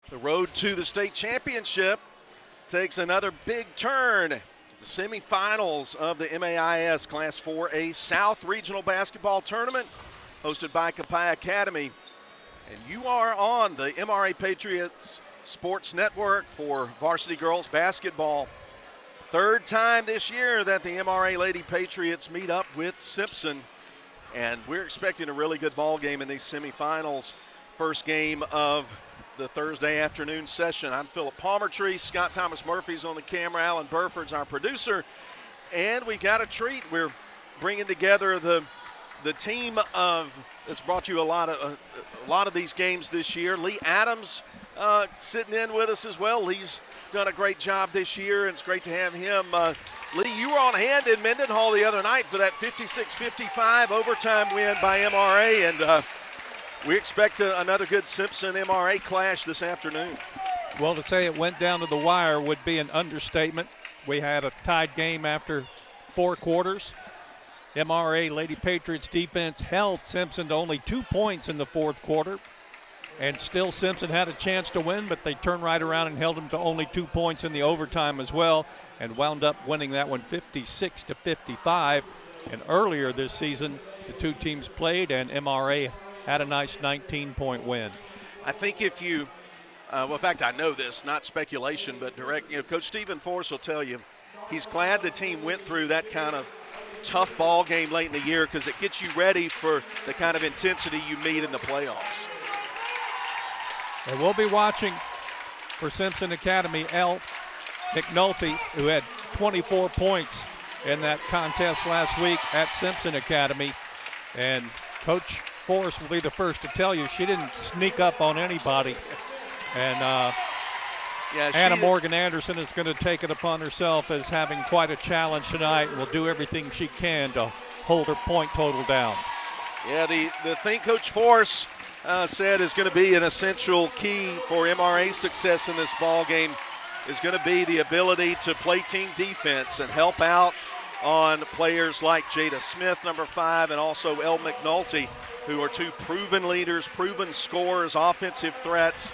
The road to the state championship takes another big turn. The semifinals of the MAIS Class 4A South Regional Basketball Tournament, hosted by Copiah Academy. And you are on the MRA Patriots Sports Network for varsity girls basketball. Third time this year that the MRA Lady Patriots meet up with Simpson. And we're expecting a really good ball game in these semifinals. First game of the Thursday afternoon session. I'm Philip Palmertree. Scott Thomas Murphy's on the camera. Alan Burford's our producer. And we've got a treat. We're bringing together the team that's brought you a lot of these games this year. Lee Adams sitting in with us as well. Lee's done a great job this year, and it's great to have him. Lee, you were on hand in Mendenhall the other night for that 56-55 overtime win by MRA, and we expect another good Simpson-MRA clash this afternoon. Well, to say it went down to the wire would be an understatement. We had a tied game after 4 quarters. MRA Lady Patriots defense held Simpson to only 2 points in the 4th quarter. And still Simpson had a chance to win, but they turned right around and held them to only 2 points in the overtime as well, and wound up winning that one 56-55. And earlier this season, the two teams played, and MRA had a nice 19-point win. I think if you, well, in fact, I know this, not speculation, but Coach Stephen Forrest will tell you he's glad the team went through that kind of tough ball game late in the year because it gets you ready for the kind of intensity you meet in the playoffs. And we'll be watching for Simpson Academy, Elle McNulty, who had 24 points in that contest last week at Simpson Academy. And Coach Forrest will be the first to tell you she didn't sneak up on anybody. And Anna Morgan Anderson is going to take it upon herself as having quite a challenge tonight. Will do everything she can to hold her point total down. Yeah, the thing Coach Forrest said is going to be an essential key for MRA's success in this ball game is going to be the ability to play team defense and help out on players like Jada Smith, number 5, and also Elle McNulty, who are two proven leaders, proven scorers, offensive threats.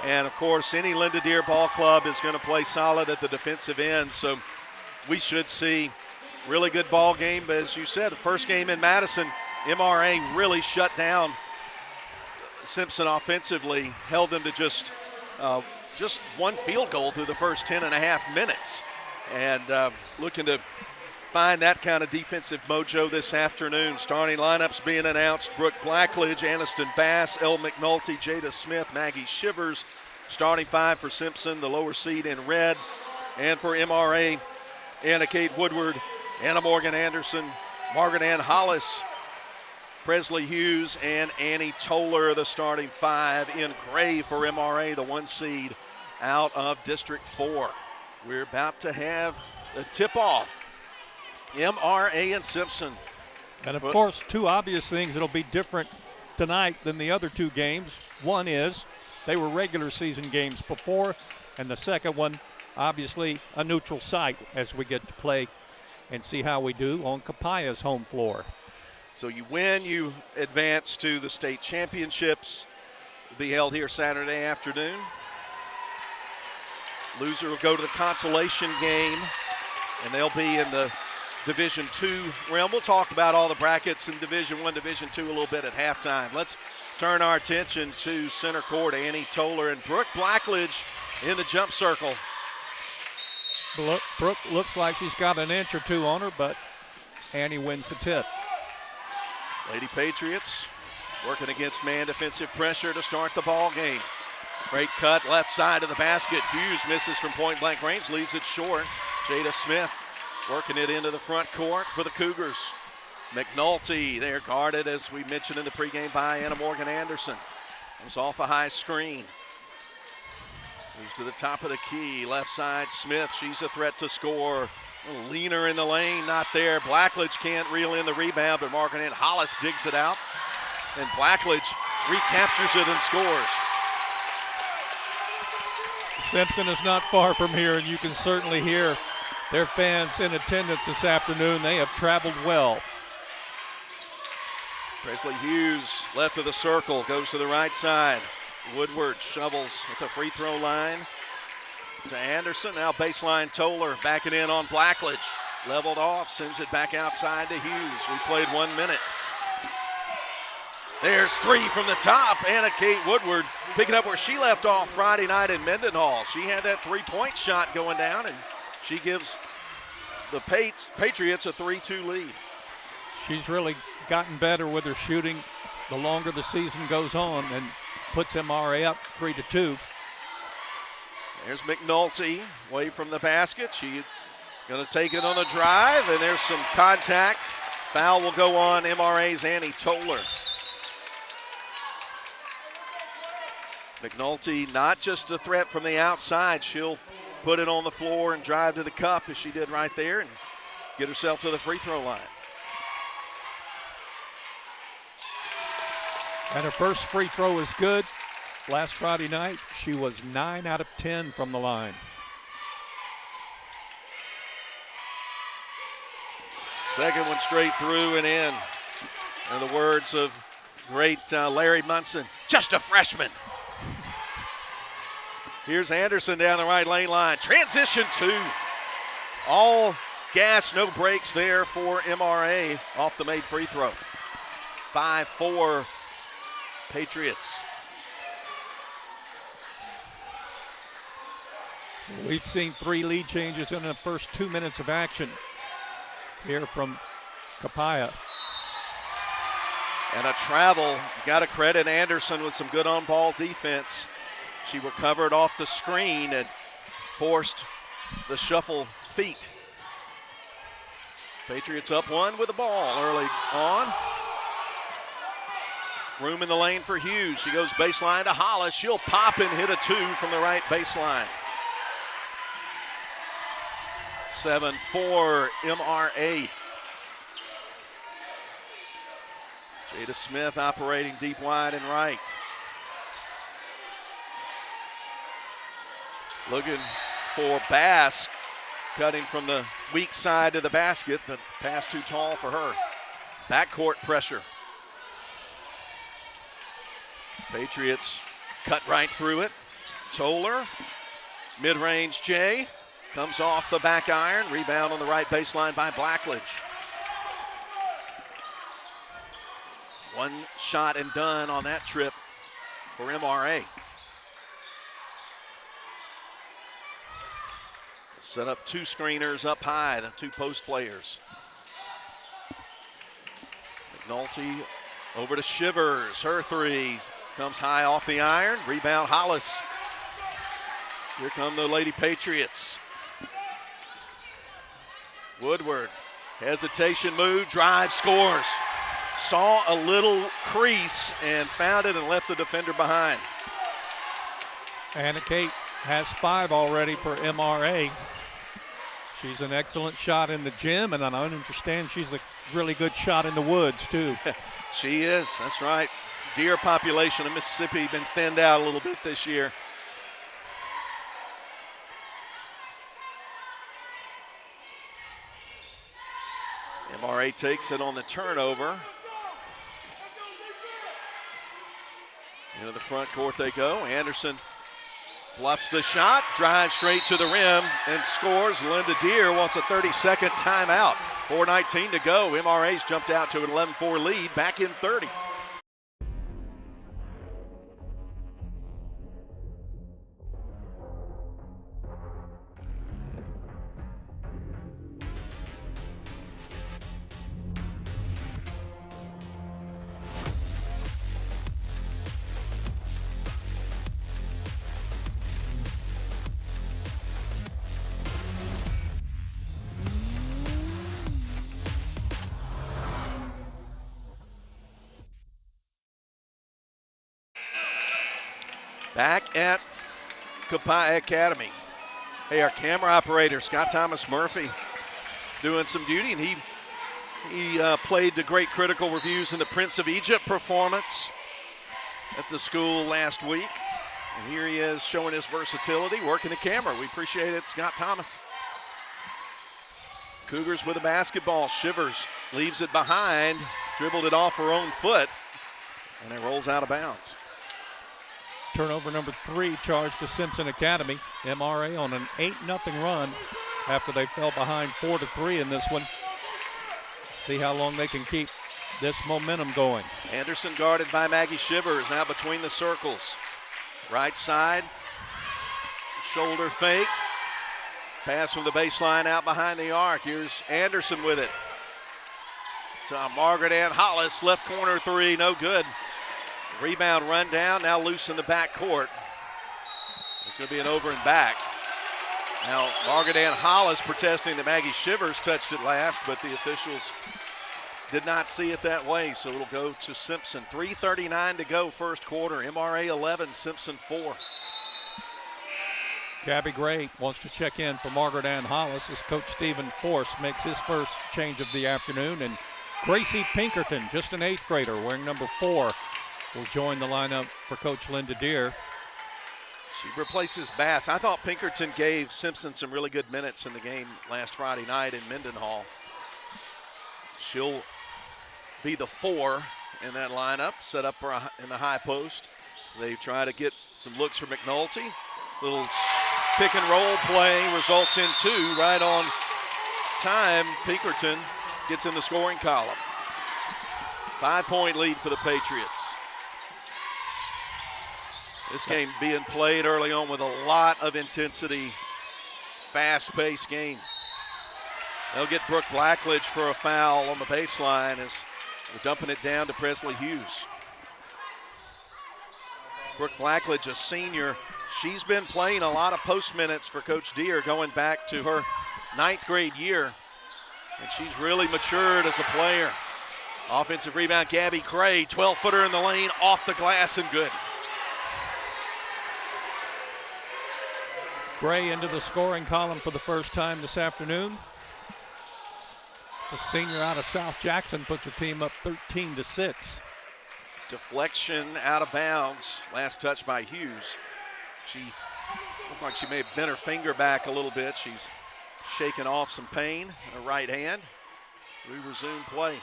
And, of course, any Linda Deer ball club is going to play solid at the defensive end. So we should see really good ball game. But as you said, the first game in Madison, MRA really shut down Simpson offensively, held them to just one field goal through the first 10.5 minutes. And looking to find that kind of defensive mojo this afternoon. Starting lineups being announced: Brooke Blackledge, Aniston Bass, Elle McNulty, Jada Smith, Maggie Shivers. Starting 5 for Simpson, the lower seed in red. And for MRA, Anna Kate Woodward, Anna Morgan Anderson, Margaret Ann Hollis, Presley Hughes, and Annie Toller, the starting 5 in gray for MRA, the 1 seed out of District 4. We're about to have the tip-off. MRA and Simpson. And, of course, 2 obvious things that'll be different tonight than the other 2 games. One is they were regular season games before, and the second one, obviously, a neutral site as we get to play and see how we do on Copiah's home floor. So you win, you advance to the state championships. It'll be held here Saturday afternoon. Loser will go to the consolation game, and they'll be in the Division II realm. We'll talk about all the brackets in Division I, Division II a little bit at halftime. Let's turn our attention to center court. Annie Toller and Brooke Blackledge in the jump circle. Brooke looks like she's got an inch or 2 on her, but Annie wins the tip. Lady Patriots working against man defensive pressure to start the ball game. Great cut left side of the basket. Hughes misses from point blank range, leaves it short. Jada Smith working it into the front court for the Cougars. McNulty there guarded, as we mentioned in the pregame, by Anna Morgan Anderson. Comes off a high screen. Moves to the top of the key. Left side, Smith. She's a threat to score. A little leaner in the lane, not there. Blackledge can't reel in the rebound, but Margaret Ann Hollis digs it out. And Blackledge recaptures it and scores. Simpson is not far from here, and you can certainly hear their fans in attendance this afternoon. They have traveled well. Presley Hughes, left of the circle, goes to the right side. Woodward shovels at the free throw line to Anderson. Now baseline Toller backing in on Blackledge. Leveled off, sends it back outside to Hughes. We played 1 minute. There's three from the top. Anna Kate Woodward picking up where she left off Friday night in Mendenhall. She had that three-point shot going down, and she gives the Patriots a 3-2 lead. She's really gotten better with her shooting the longer the season goes on, and puts MRA up 3-2. There's McNulty away from the basket. She's going to take it on a drive, and there's some contact. Foul will go on MRA's Annie Toller. McNulty not just a threat from the outside. She'll put it on the floor and drive to the cup as she did right there and get herself to the free throw line. And her first free throw is good. Last Friday night, she was 9 out of 10 from the line. Second one straight through and in. In the words of great Larry Munson, just a freshman. Here's Anderson down the right lane line. Transition two. All gas, no brakes there for MRA off the made free throw. 5-4 Patriots. So we've seen 3 lead changes in the first 2 minutes of action here from Capaya. And a travel. You got to credit Anderson with some good on-ball defense. She recovered off the screen and forced the shuffle feet. Patriots up 1 with the ball early on. Room in the lane for Hughes. She goes baseline to Hollis. She'll pop and hit a 2 from the right baseline. 7-4 MRA. Jada Smith operating deep wide and right. Looking for Bass, cutting from the weak side to the basket, but pass too tall for her. Backcourt pressure. Patriots cut right through it. Toller, mid-range Jay, comes off the back iron. Rebound on the right baseline by Blackledge. One shot and done on that trip for MRA. Set up 2 screeners up high, the 2 post players. McNulty over to Shivers. Her 3 comes high off the iron. Rebound Hollis. Here come the Lady Patriots. Woodward, hesitation move, drive, scores. Saw a little crease and found it and left the defender behind. Anna Kate has 5 already for MRA. She's an excellent shot in the gym, and I understand she's a really good shot in the woods, too. She is, that's right. Deer population of Mississippi been thinned out a little bit this year. MRA takes it on the turnover. Into the front court they go. Anderson bluffs the shot, drives straight to the rim, and scores. Linda Deer wants a 30-second timeout. 4:19 to go. MRA's jumped out to an 11-4 lead, back in 30. Back at Capaya Academy. Hey, our camera operator, Scott Thomas Murphy, doing some duty, and he played the great critical reviews in the Prince of Egypt performance at the school last week. And here he is showing his versatility, working the camera. We appreciate it, Scott Thomas. Cougars with a basketball. Shivers leaves it behind, dribbled it off her own foot, and it rolls out of bounds. Turnover number 3 charged to Simpson Academy. MRA on an 8-0 run after they fell behind 4-3 in this one. See how long they can keep this momentum going. Anderson guarded by Maggie Shivers, now between the circles. Right side, shoulder fake. Pass from the baseline out behind the arc. Here's Anderson with it. To Margaret Ann Hollis, left corner 3, no good. Rebound run down, now loose in the back court. It's going to be an over and back. Now Margaret Ann Hollis protesting that Maggie Shivers touched it last, but the officials did not see it that way, so it'll go to Simpson. 3:39 to go, first quarter. MRA 11, Simpson 4. Gabby Gray wants to check in for Margaret Ann Hollis as Coach Stephen Force makes his first change of the afternoon. And Gracie Pinkerton, just an 8th grader, wearing number 4, will join the lineup for Coach Linda Deere. She replaces Bass. I thought Pinkerton gave Simpson some really good minutes in the game last Friday night in Mendenhall. She'll be the 4 in that lineup, set up for in the high post. They try to get some looks for McNulty. Little pick and roll play results in 2 right on time. Pinkerton gets in the scoring column. 5-point lead for the Patriots. This game being played early on with a lot of intensity, fast-paced game. They'll get Brooke Blackledge for a foul on the baseline as we're dumping it down to Presley Hughes. Brooke Blackledge, a senior, she's been playing a lot of post minutes for Coach Deere going back to her 9th grade year, and she's really matured as a player. Offensive rebound, Gabby Gray, 12-footer in the lane, off the glass and good. Gray into the scoring column for the first time this afternoon. The senior out of South Jackson puts her team up 13-6. Deflection out of bounds. Last touch by Hughes. She looked like she may have bent her finger back a little bit. She's shaking off some pain in her right hand. We resume play.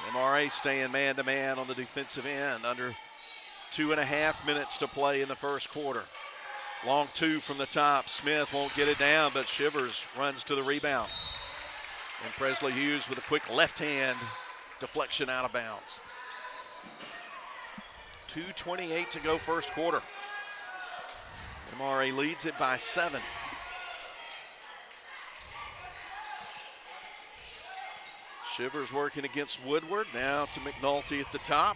MRA staying man-to-man on the defensive end. Under 2.5 minutes to play in the first quarter. Long 2 from the top. Smith won't get it down, but Shivers runs to the rebound. And Presley Hughes with a quick left hand deflection out of bounds. 2:28 to go, first quarter. MRA leads it by 7. Shivers working against Woodward. Now to McNulty at the top.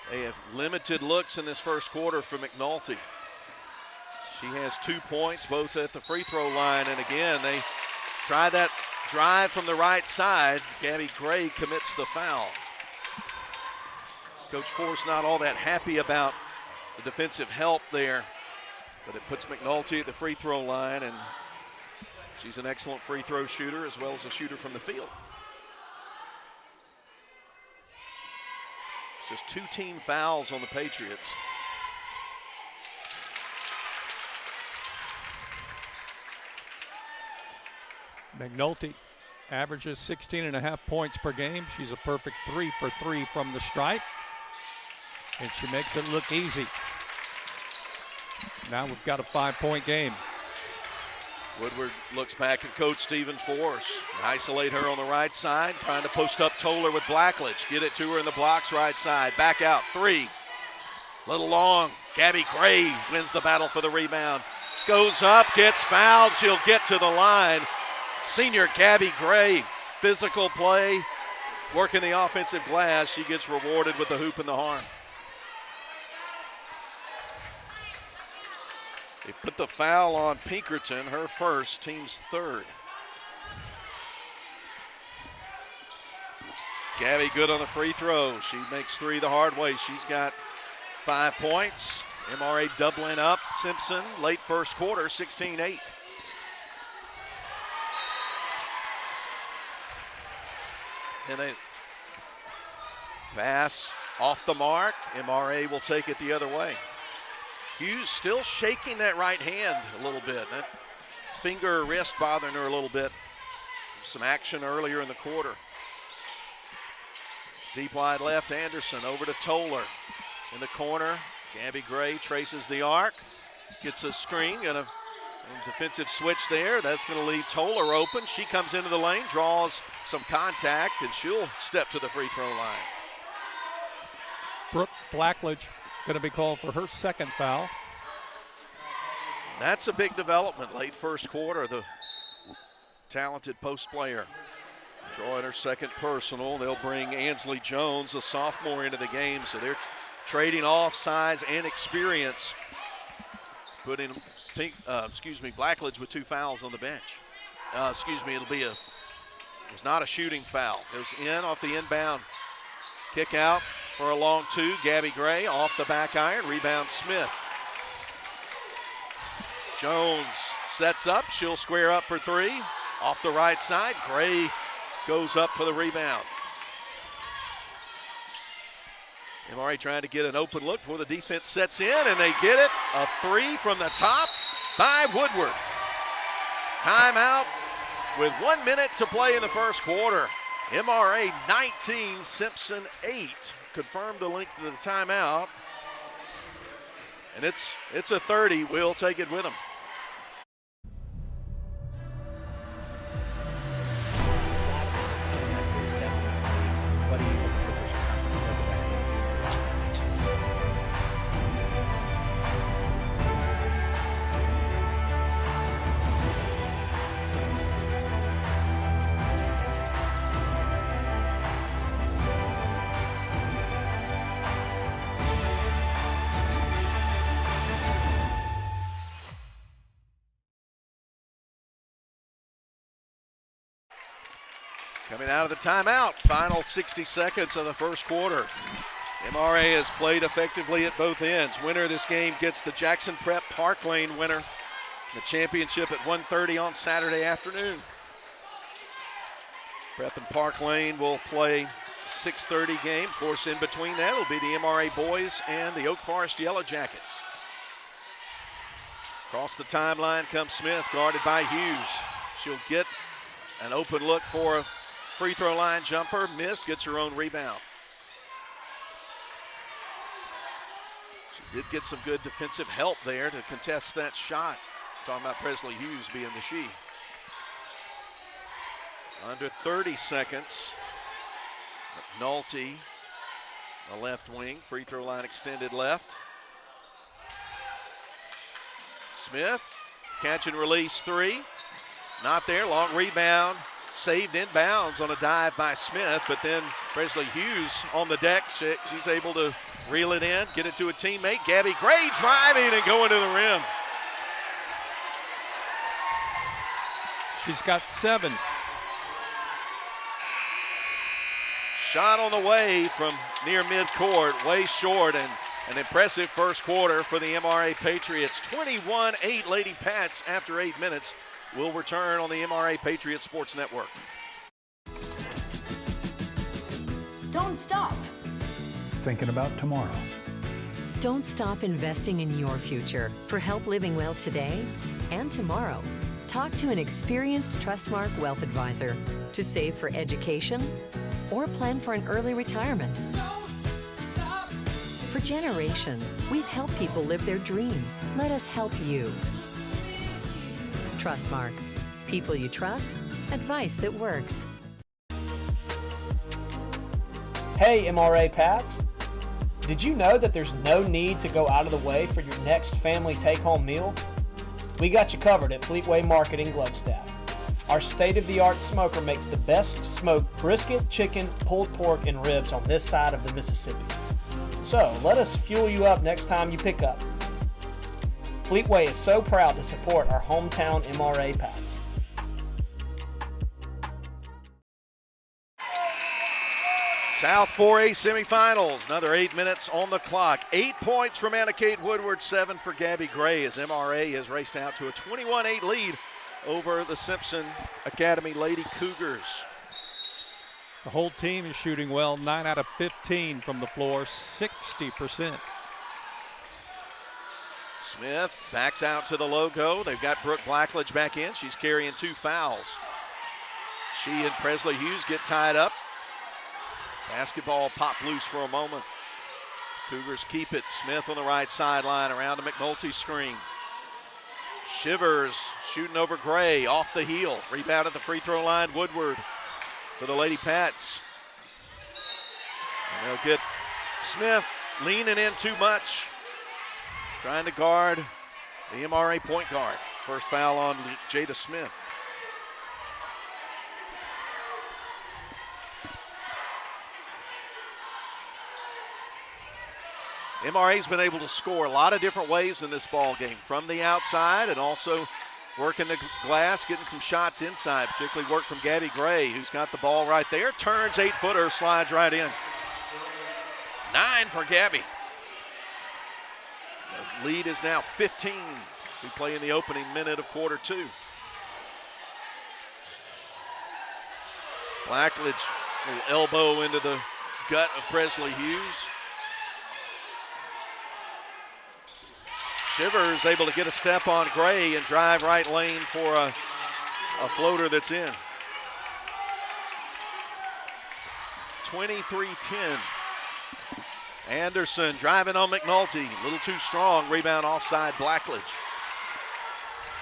They have limited looks in this first quarter for McNulty. She has 2 points, both at the free throw line. And again, they try that drive from the right side. Gabby Gray commits the foul. Coach Force not all that happy about the defensive help there, but it puts McNulty at the free throw line, and she's an excellent free throw shooter as well as a shooter from the field. Just 2 team fouls on the Patriots. McNulty averages 16.5 points per game. She's a perfect 3 for 3 from the stripe, and she makes it look easy. Now we've got a 5-point game. Woodward looks back at Coach Stephen Force. Isolate her on the right side, trying to post up Toller with Blackledge. Get it to her in the blocks right side. Back out, 3. Little long. Gabby Gray wins the battle for the rebound. Goes up, gets fouled. She'll get to the line. Senior Gabby Gray, physical play, working the offensive glass. She gets rewarded with the hoop and the harm. They put the foul on Pinkerton, her first, team's 3rd. Gabby good on the free throw. She makes 3 the hard way. She's got 5 points. MRA doubling up Simpson late first quarter, 16-8. And they pass off the mark. MRA will take it the other way. Hughes still shaking that right hand a little bit. That finger or wrist bothering her a little bit. Some action earlier in the quarter. Deep wide left, Anderson over to Toller. In the corner, Gabby Gray traces the arc. Gets a screen, and a defensive switch there. That's going to leave Toller open. She comes into the lane, draws some contact, and she'll step to the free throw line. Brooke Blackledge going to be called for her second foul. That's a big development late first quarter. The talented post player drawing her second personal. They'll bring Ansley Jones, a sophomore, into the game, so they're trading off size and experience. Putting Blackledge with 2 fouls on the bench. It was not a shooting foul. Goes in off the inbound. Kick out for a long 2. Gabby Gray off the back iron. Rebound Smith. Jones sets up. She'll square up for 3. Off the right side. Gray goes up for the rebound. MRA trying to get an open look before the defense sets in, and they get it. A 3 from the top by Woodward. Timeout with 1 minute to play in the first quarter. MRA 19, Simpson 8. Confirmed the length of the timeout. And it's a 30. We'll take it with them. Coming out of the timeout, final 60 seconds of the first quarter. MRA has played effectively at both ends. Winner of this game gets the Jackson Prep Park Lane winner. The championship at 1:30 on Saturday afternoon. Prep and Park Lane will play 6:30 game. Of course, in between that will be the MRA boys and the Oak Forest Yellow Jackets. Across the timeline comes Smith, guarded by Hughes. She'll get an open look for a free throw line jumper. Miss, gets her own rebound. She did get some good defensive help there to contest that shot. Talking about Presley Hughes being the she. Under 30 seconds. McNulty, the left wing, free throw line extended left. Smith, catch and release 3. Not there, long rebound. Saved inbounds on a dive by Smith, but then Presley Hughes on the deck. She's able to reel it in, get it to a teammate. Gabby Gray driving and going to the rim. She's got 7. Shot on the way from near midcourt, way short, and an impressive first quarter for the MRA Patriots. 21-8 Lady Pats after 8 minutes. Will return on the MRA Patriot Sports Network. Don't stop thinking about tomorrow. Don't stop investing in your future. For help living well today and tomorrow, talk to an experienced Trustmark wealth advisor to save for education or plan for an early retirement. For generations, we've helped people live their dreams. Let us help you. Trustmark. People you trust, advice that works. Hey MRA Pats, did you know that there's no need to go out of the way for your next family take-home meal? We got you covered at Fleetway Market in Gluckstadt. Our state-of-the-art smoker makes the best smoked brisket, chicken, pulled pork, and ribs on this side of the Mississippi. So let us fuel you up next time you pick up. Fleetway is so proud to support our hometown MRA Pats. South 4A semifinals, another 8 minutes on the clock. 8 points from Anna Kate Woodward, 7 for Gabby Gray as MRA has raced out to a 21-8 lead over the Simpson Academy Lady Cougars. The whole team is shooting well, 9 out of 15 from the floor, 60%. Smith backs out to the logo. They've got Brooke Blackledge back in. She's carrying 2 fouls. She and Presley Hughes get tied up. Basketball popped loose for a moment. Cougars keep it. Smith on the right sideline around the McNulty screen. Shivers shooting over Gray off the heel. Rebound at the free throw line. Woodward for the Lady Pats. And they'll get Smith leaning in too much. Trying to guard the MRA point guard. First foul on Jada Smith. MRA's been able to score a lot of different ways in this ball game, from the outside and also working the glass, getting some shots inside, particularly work from Gabby Gray, who's got the ball right there, turns 8-footer, slides right in. 9 for Gabby. The lead is now 15. We play in the opening minute of quarter 2. Blackledge, little elbow into the gut of Presley Hughes. Shivers able to get a step on Gray and drive right lane for a floater that's in. 23-10. Anderson driving on McNulty. A little too strong. Rebound offside Blackledge.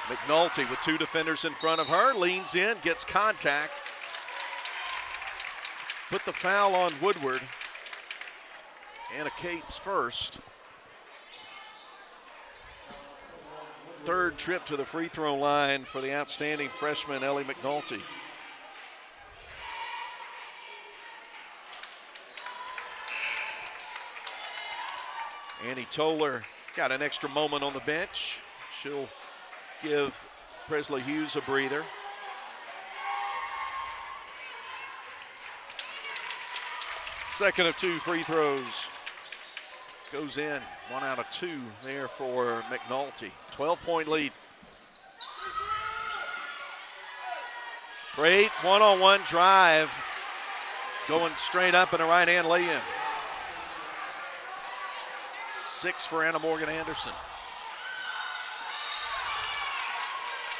McNulty with 2 defenders in front of her. Leans in, gets contact. Put the foul on Woodward. Anna Cates first. Third trip to the free throw line for the outstanding freshman Ellie McNulty. Annie Toller got an extra moment on the bench. She'll give Presley Hughes a breather. Second of 2 free throws. Goes in, 1 out of 2 there for McNulty. 12-point lead. Great one-on-one drive. Going straight up in a right-hand lay-in. 6 for Anna Morgan Anderson.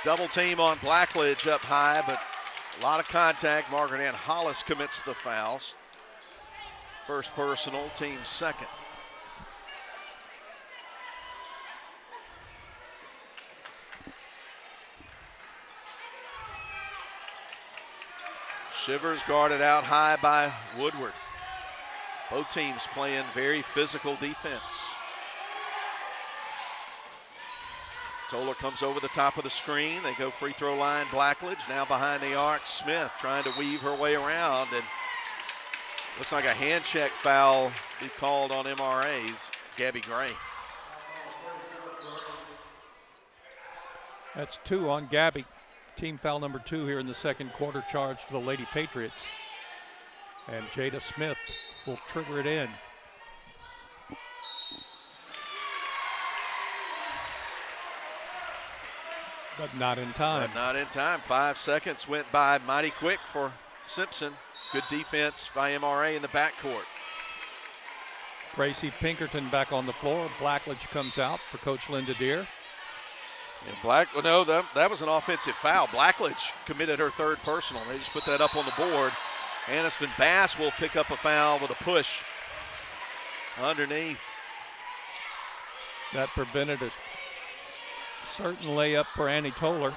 Double team on Blackledge up high, but a lot of contact. Margaret Ann Hollis commits the fouls. First personal, team second. Shivers guarded out high by Woodward. Both teams playing very physical defense. Toller comes over the top of the screen. They go free throw line. Blackledge now behind the arc. Smith trying to weave her way around, and looks like a hand check foul be called on MRA's Gabby Gray. That's 2 on Gabby. Team foul number 2 here in the second quarter, charged to the Lady Patriots. And Jada Smith will trigger it in. But not in time. But not in time. 5 seconds went by mighty quick for Simpson. Good defense by MRA in the backcourt. Gracie Pinkerton back on the floor. Blackledge comes out for Coach Linda Deere. And that was an offensive foul. Blackledge committed her 3rd personal. They just put that up on the board. Aniston Bass will pick up a foul with a push underneath. That prevented a certain layup for Annie Toller.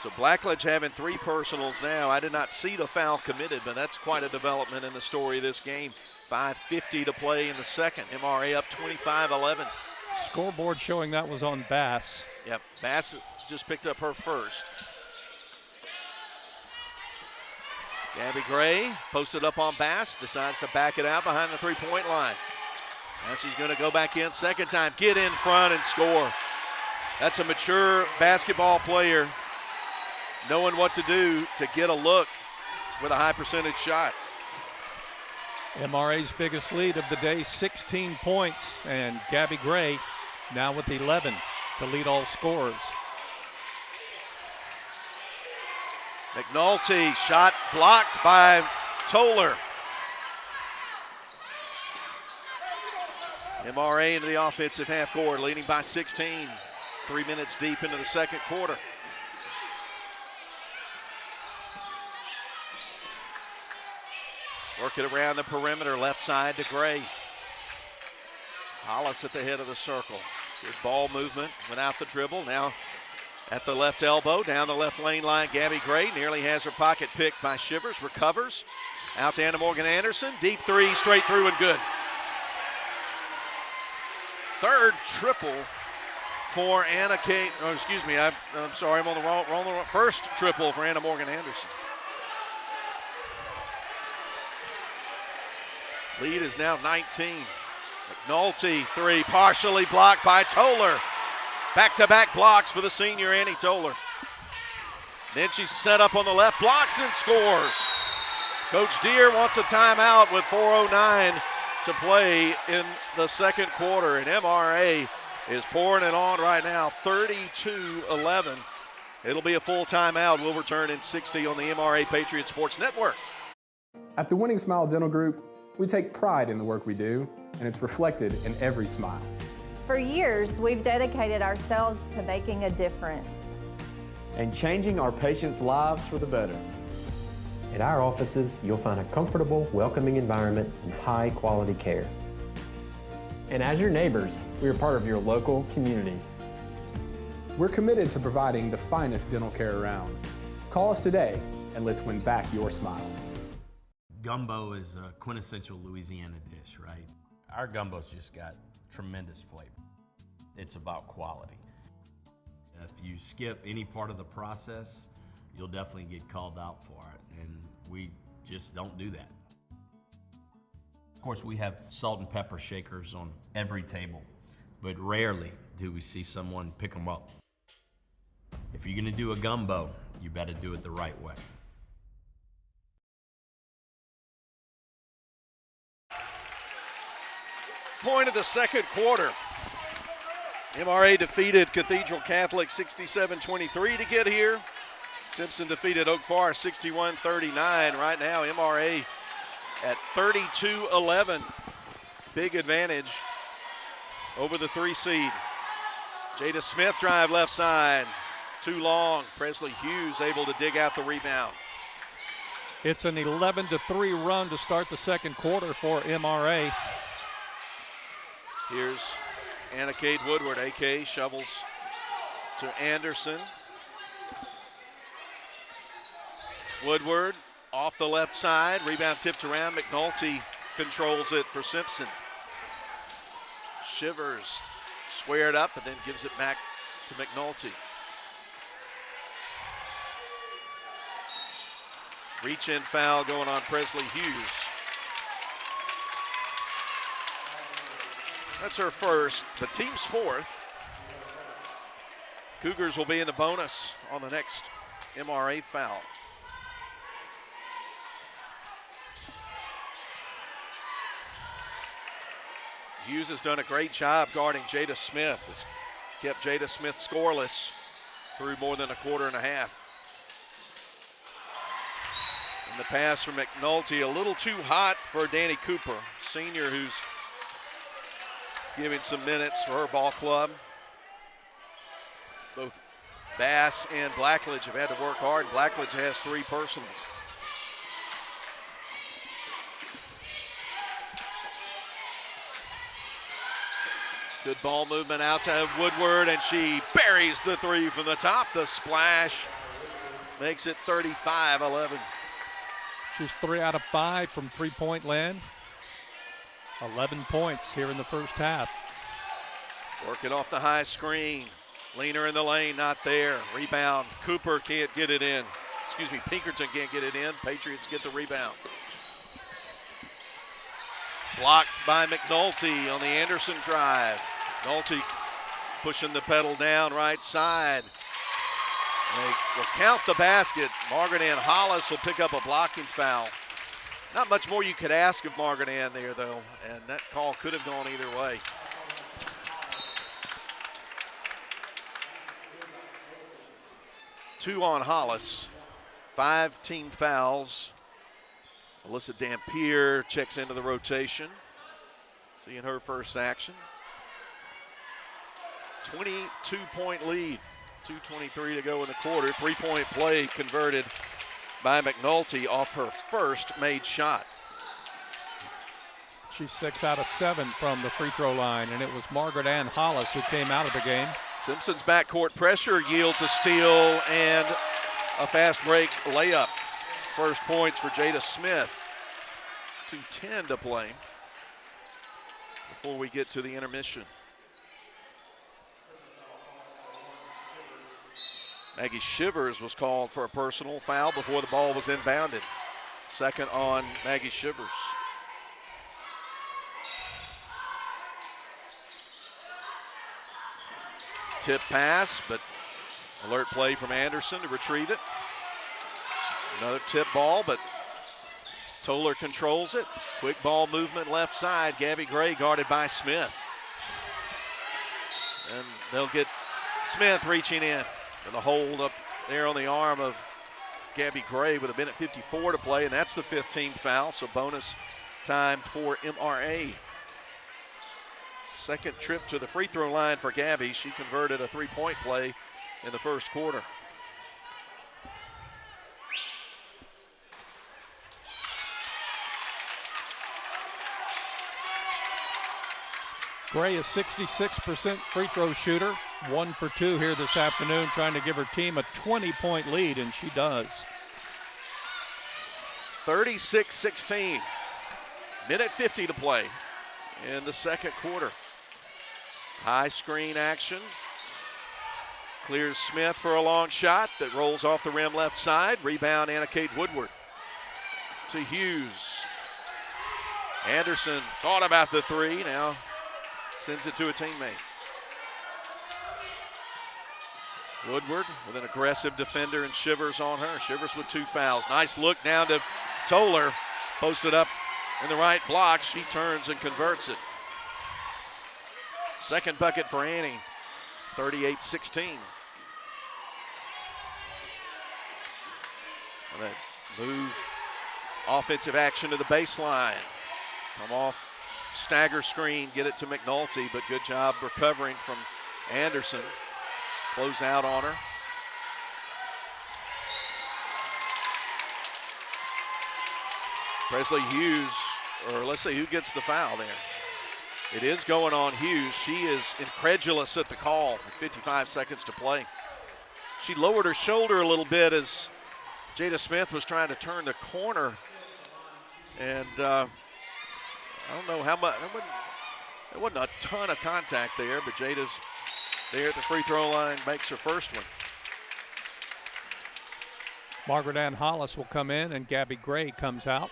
So Blackledge having 3 personals now. I did not see the foul committed, but that's quite a development in the story of this game. 5:50 to play in the second. MRA up 25-11. Scoreboard showing that was on Bass. Yep, Bass just picked up her first. Gabby Gray posted up on Bass, decides to back it out behind the 3-point line. Now she's going to go back in second time, get in front and score. That's a mature basketball player knowing what to do to get a look with a high percentage shot. MRA's biggest lead of the day, 16 points, and Gabby Gray now with 11 to lead all scorers. McNulty, shot blocked by Toller. MRA into the offensive half court, leading by 16. 3 minutes deep into the second quarter. Work it around the perimeter, left side to Gray. Hollis at the head of the circle. Good ball movement, went out the dribble. Now at the left elbow, down the left lane line, Gabby Gray nearly has her pocket picked by Shivers, recovers. Out to Anna Morgan Anderson, deep three, straight through and good. Third triple for Anna Kate, oh, excuse me, I'm sorry, I'm on the wrong. First triple for Anna Morgan Anderson. Lead is now 19. McNulty, three, partially blocked by Toller. Back-to-back blocks for the senior Annie Toller. Then she's set up on the left, blocks and scores. Coach Deere wants a timeout with 4:09 to play in the second quarter, and MRA is pouring it on right now, 32-11. It'll be a full timeout. We'll return in 60 on the MRA Patriot Sports Network. At the Winning Smile Dental Group, we take pride in the work we do, and it's reflected in every smile. For years, we've dedicated ourselves to making a difference and changing our patients' lives for the better. At our offices, you'll find a comfortable, welcoming environment and high-quality care. And as your neighbors, we are part of your local community. We're committed to providing the finest dental care around. Call us today and let's win back your smile. Gumbo is a quintessential Louisiana dish, right? Our gumbo's just got tremendous flavor. It's about quality. If you skip any part of the process, you'll definitely get called out for it, and we just don't do that. Of course, we have salt and pepper shakers on every table, but rarely do we see someone pick them up. If you're gonna do a gumbo, you better do it the right way. Point of the second quarter. MRA defeated Cathedral Catholic 67-23 to get here. Simpson defeated Oak Forest 61-39. Right now, MRA at 32-11. Big advantage over the 3 seed. Jada Smith drive left side. Too long. Presley Hughes able to dig out the rebound. It's an 11-3 run to start the second quarter for MRA. Here's Anna Cade Woodward. AK shovels to Anderson. Woodward off the left side. Rebound tipped around. McNulty controls it for Simpson. Shivers squared up and then gives it back to McNulty. Reach-in foul going on Presley Hughes. That's her first, but team's fourth. Cougars will be in the bonus on the next MRA foul. Hughes has done a great job guarding Jada Smith. Has kept Jada Smith scoreless through more than a quarter and a half. And the pass from McNulty, a little too hot for Danny Cooper, senior who's giving some minutes for her ball club. Both Bass and Blackledge have had to work hard. Blackledge has 3 personals. Good ball movement out to Woodward, and she buries the 3 from the top. The splash makes it 35-11. She's 3 out of 5 from three-point land. 11 points here in the first half. Working off the high screen. Leaner in the lane, not there. Rebound, Cooper can't get it in. Excuse me, Pinkerton can't get it in. Patriots get the rebound. Blocked by McNulty on the Anderson drive. McNulty pushing the pedal down right side. They will count the basket. Margaret Ann Hollis will pick up a blocking foul. Not much more you could ask of Margaret Ann there, though, and that call could have gone either way. Two on Hollis, 5 team fouls. Alyssa Dampier checks into the rotation, seeing her first action. 22-point lead, 2:23 to go in the quarter. 3-point play converted by McNulty off her first made shot. She's 6 out of 7 from the free throw line, and it was Margaret Ann Hollis who came out of the game. Simpson's backcourt pressure yields a steal and a fast break layup. First points for Jada Smith. 2:10 to play before we get to the intermission. Maggie Shivers was called for a personal foul before the ball was inbounded. Second on Maggie Shivers. Tip pass, but alert play from Anderson to retrieve it. Another tip ball, but Toller controls it. Quick ball movement left side. Gabby Gray guarded by Smith. And they'll get Smith reaching in for the hold up there on the arm of Gabby Gray with 1:54 to play, and that's the 15th foul, so bonus time for MRA. Second trip to the free throw line for Gabby. She converted a three-point play in the first quarter. Gray is 66% free throw shooter, 1 for 2 here this afternoon, trying to give her team a 20-point lead, and she does. 36-16, 1:50 to play in the second quarter. High screen action. Clears Smith for a long shot that rolls off the rim left side. Rebound, Anna Kate Woodward to Hughes. Anderson thought about the three, now sends it to a teammate. Woodward with an aggressive defender and Shivers on her. Shivers with 2 fouls. Nice look down to Toller, posted up in the right block. She turns and converts it. Second bucket for Annie, 38-16. And that move, offensive action to the baseline. Come off, stagger screen, get it to McNulty, but good job recovering from Anderson. Close out on her. Presley Hughes, or let's see who gets the foul there. It is going on Hughes. She is incredulous at the call with 55 seconds to play. She lowered her shoulder a little bit as Jada Smith was trying to turn the corner. And I don't know how much, there wasn't a ton of contact there, but Jada's there at the free throw line, makes her first one. Margaret Ann Hollis will come in and Gabby Gray comes out.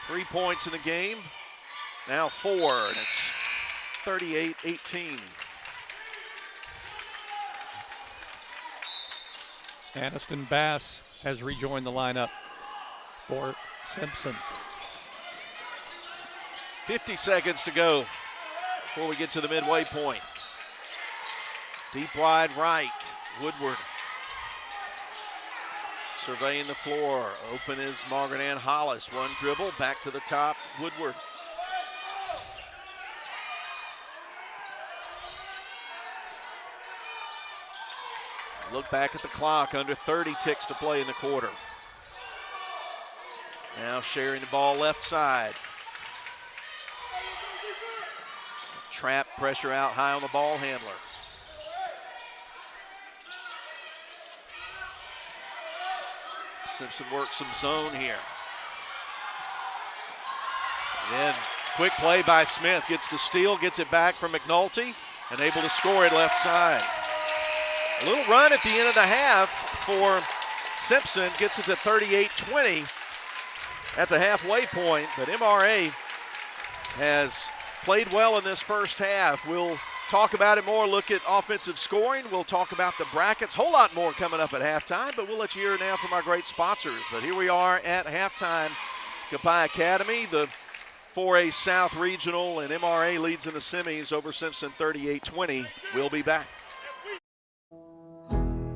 3 points in the game, now 4, and it's 38-18. Aniston Bass has rejoined the lineup for Simpson. 50 seconds to go before we get to the midway point. Deep wide right, Woodward. Surveying the floor, open is Margaret Ann Hollis. One dribble, back to the top, Woodward. Look back at the clock, under 30 ticks to play in the quarter. Now sharing the ball left side. Trap pressure out high on the ball handler. Simpson works some zone here. Then quick play by Smith, gets the steal, gets it back from McNulty, and able to score it left side. A little run at the end of the half for Simpson, gets it to 38-20 at the halfway point, but MRA has played well in this first half. We'll talk about it more, look at offensive scoring. We'll talk about the brackets. Whole lot more coming up at halftime, but we'll let you hear now from our great sponsors. But here we are at halftime. Copiah Academy, the 4A South Regional, and MRA leads in the semis over Simpson 38-20. We'll be back.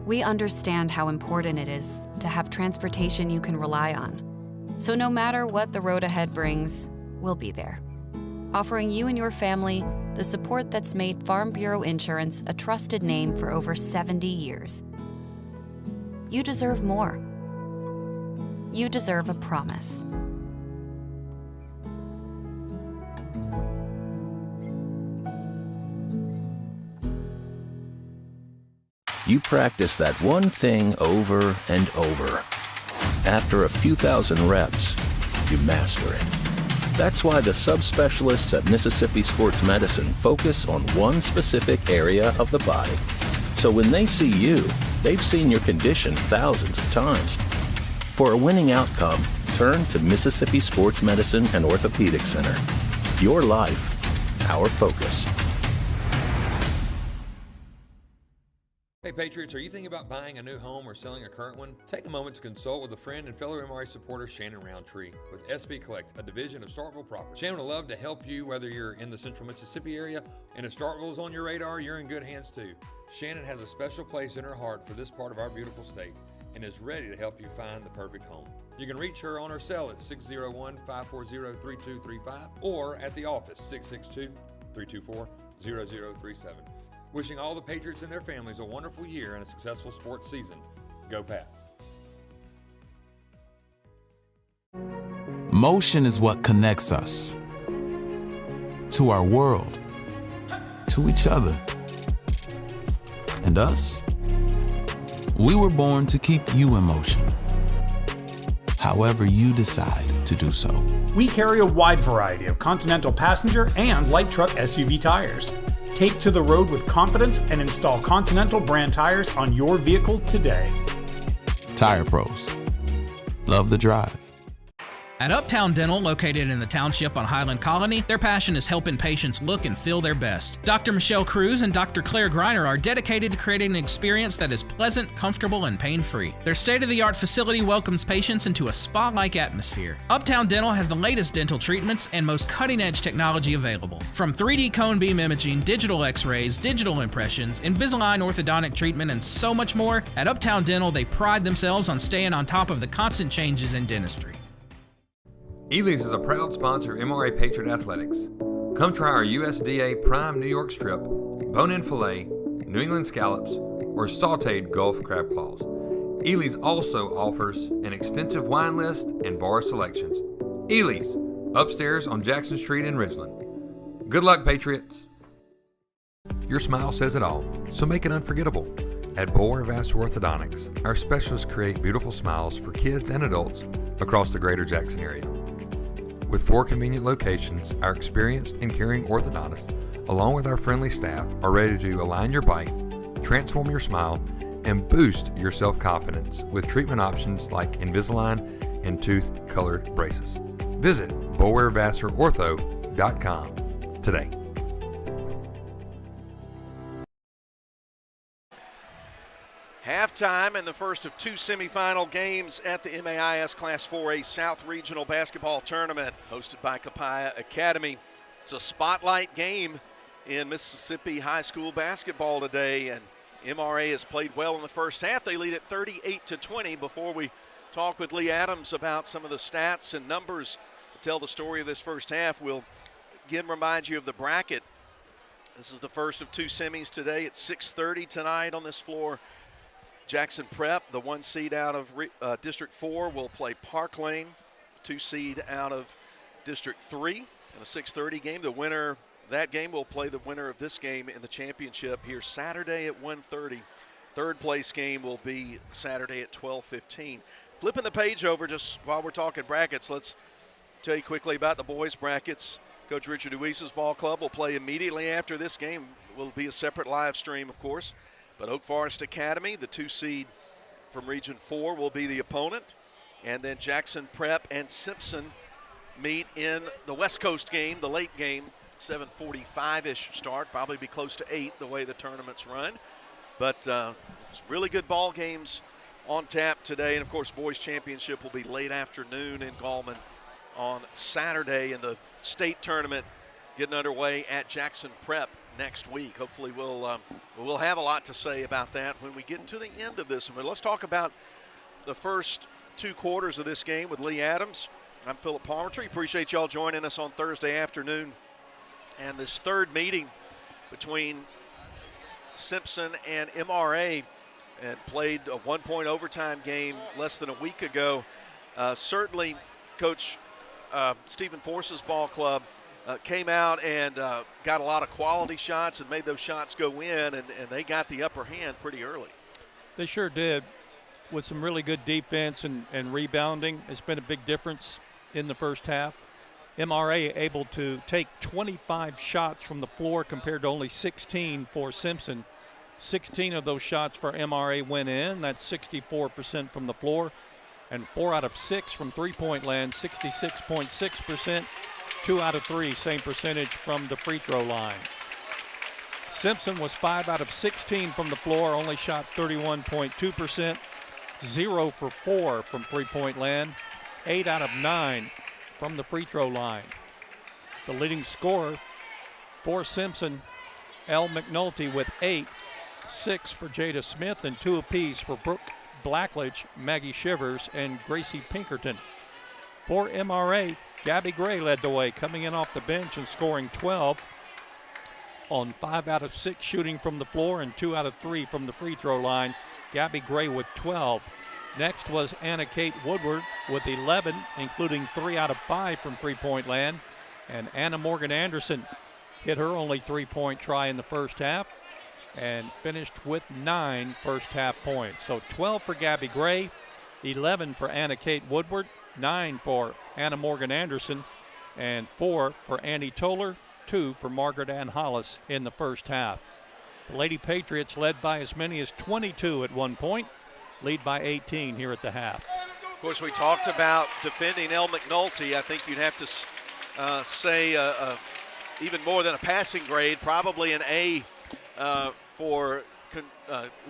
We understand how important it is to have transportation you can rely on. So no matter what the road ahead brings, we'll be there, offering you and your family the support that's made Farm Bureau Insurance a trusted name for over 70 years. You deserve more. You deserve a promise. You practice that one thing over and over. After a few thousand reps, you master it. That's why the subspecialists at Mississippi Sports Medicine focus on one specific area of the body. So when they see you, they've seen your condition thousands of times. For a winning outcome, turn to Mississippi Sports Medicine and Orthopedic Center. Your life, our focus. Hey Patriots, are you thinking about buying a new home or selling a current one? Take a moment to consult with a friend and fellow MRA supporter Shannon Roundtree with SB Collect, a division of Starkville Property. Shannon would love to help you whether you're in the central Mississippi area, and if Starkville is on your radar, you're in good hands too. Shannon has a special place in her heart for this part of our beautiful state and is ready to help you find the perfect home. You can reach her on her cell at 601-540-3235 or at the office 662-324-0037. Wishing all the Patriots and their families a wonderful year and a successful sports season. Go Pats. Motion is what connects us to our world, to each other, and us. We were born to keep you in motion, however you decide to do so. We carry a wide variety of Continental passenger and light truck SUV tires. Take to the road with confidence and install Continental brand tires on your vehicle today. Tire Pros. Love the drive. At Uptown Dental, located in the township on Highland Colony, their passion is helping patients look and feel their best. Dr. Michelle Cruz and Dr. Claire Greiner are dedicated to creating an experience that is pleasant, comfortable, and pain-free. Their state-of-the-art facility welcomes patients into a spa-like atmosphere. Uptown Dental has the latest dental treatments and most cutting-edge technology available. From 3D cone beam imaging, digital x-rays, digital impressions, Invisalign orthodontic treatment, and so much more, at Uptown Dental they pride themselves on staying on top of the constant changes in dentistry. Ely's is a proud sponsor of MRA Patriot Athletics. Come try our USDA Prime New York Strip, bone-in filet, New England scallops, or sauteed Gulf crab claws. Ely's also offers an extensive wine list and bar selections. Ely's, upstairs on Jackson Street in Ridgeland. Good luck, Patriots. Your smile says it all, so make it unforgettable. At Bower Vassar Orthodontics, our specialists create beautiful smiles for kids and adults across the greater Jackson area. With 4 convenient locations, our experienced and caring orthodontists, along with our friendly staff, are ready to align your bite, transform your smile, and boost your self-confidence with treatment options like Invisalign and tooth-colored braces. Visit BowerVassarOrtho.com today. Halftime in the first of 2 semifinal games at the MAIS Class 4A South Regional Basketball Tournament hosted by Copiah Academy. It's a spotlight game in Mississippi high school basketball today, and MRA has played well in the first half. They lead at 38-20. Before we talk with Lee Adams about some of the stats and numbers to tell the story of this first half, we'll again remind you of the bracket. This is the first of 2 semis today at 6:30 tonight on this floor. Jackson Prep, the 1 seed out of District 4, will play Park Lane, 2 seed out of District 3 in a 6:30 game. The winner of that game will play the winner of this game in the championship here Saturday at 1:30. Third place game will be Saturday at 12:15. Flipping the page over just while we're talking brackets, let's tell you quickly about the boys' brackets. Coach Richard Deweese's ball club will play immediately after this game. Will be a separate live stream, of course. But Oak Forest Academy, the 2 seed from Region 4, will be the opponent. And then Jackson Prep and Simpson meet in the West Coast game, the late game, 7:45-ish start, probably be close to 8 the way the tournament's run. But it's really good ball games on tap today. And, of course, boys championship will be late afternoon in Gallman on Saturday. And the state tournament getting underway at Jackson Prep next week. Hopefully we'll have a lot to say about that when we get to the end of this. But let's talk about the first 2 quarters of this game with Lee Adams. I'm Philip Palmertree. Appreciate y'all joining us on Thursday afternoon. And this third meeting between Simpson and MRA, and played a 1-point overtime game less than a week ago. Certainly Coach Stephen Force's ball club came out and got a lot of quality shots and made those shots go in, and they got the upper hand pretty early. They sure did, with some really good defense and rebounding. It's been a big difference in the first half. MRA able to take 25 shots from the floor compared to only 16 for Simpson. 16 of those shots for MRA went in. That's 64% from the floor. And 4 out of 6 from three-point land, 66.6%. 2 out of 3, same percentage from the free throw line. Simpson was 5 out of 16 from the floor, only shot 31.2%. 0 for 4 from three-point land, 8 out of 9 from the free throw line. The leading scorer for Simpson, Elle McNulty with 8, 6 for Jada Smith, and 2 apiece for Brooke Blackledge, Maggie Shivers, and Gracie Pinkerton. For MRA, Gabby Gray led the way, coming in off the bench and scoring 12 on 5 out of 6 shooting from the floor and 2 out of 3 from the free throw line. Gabby Gray with 12. Next was Anna Kate Woodward with 11, including 3 out of 5 from three-point land. And Anna Morgan Anderson hit her only three-point try in the first half and finished with 9 first-half points. So 12 for Gabby Gray, 11 for Anna Kate Woodward, 9 for Anna Morgan Anderson, and 4 for Annie Toller, 2 for Margaret Ann Hollis in the first half. The Lady Patriots led by as many as 22 at one point, lead by 18 here at the half. Of course, we talked about defending Elle McNulty. I think you'd have to say even more than a passing grade, probably an A for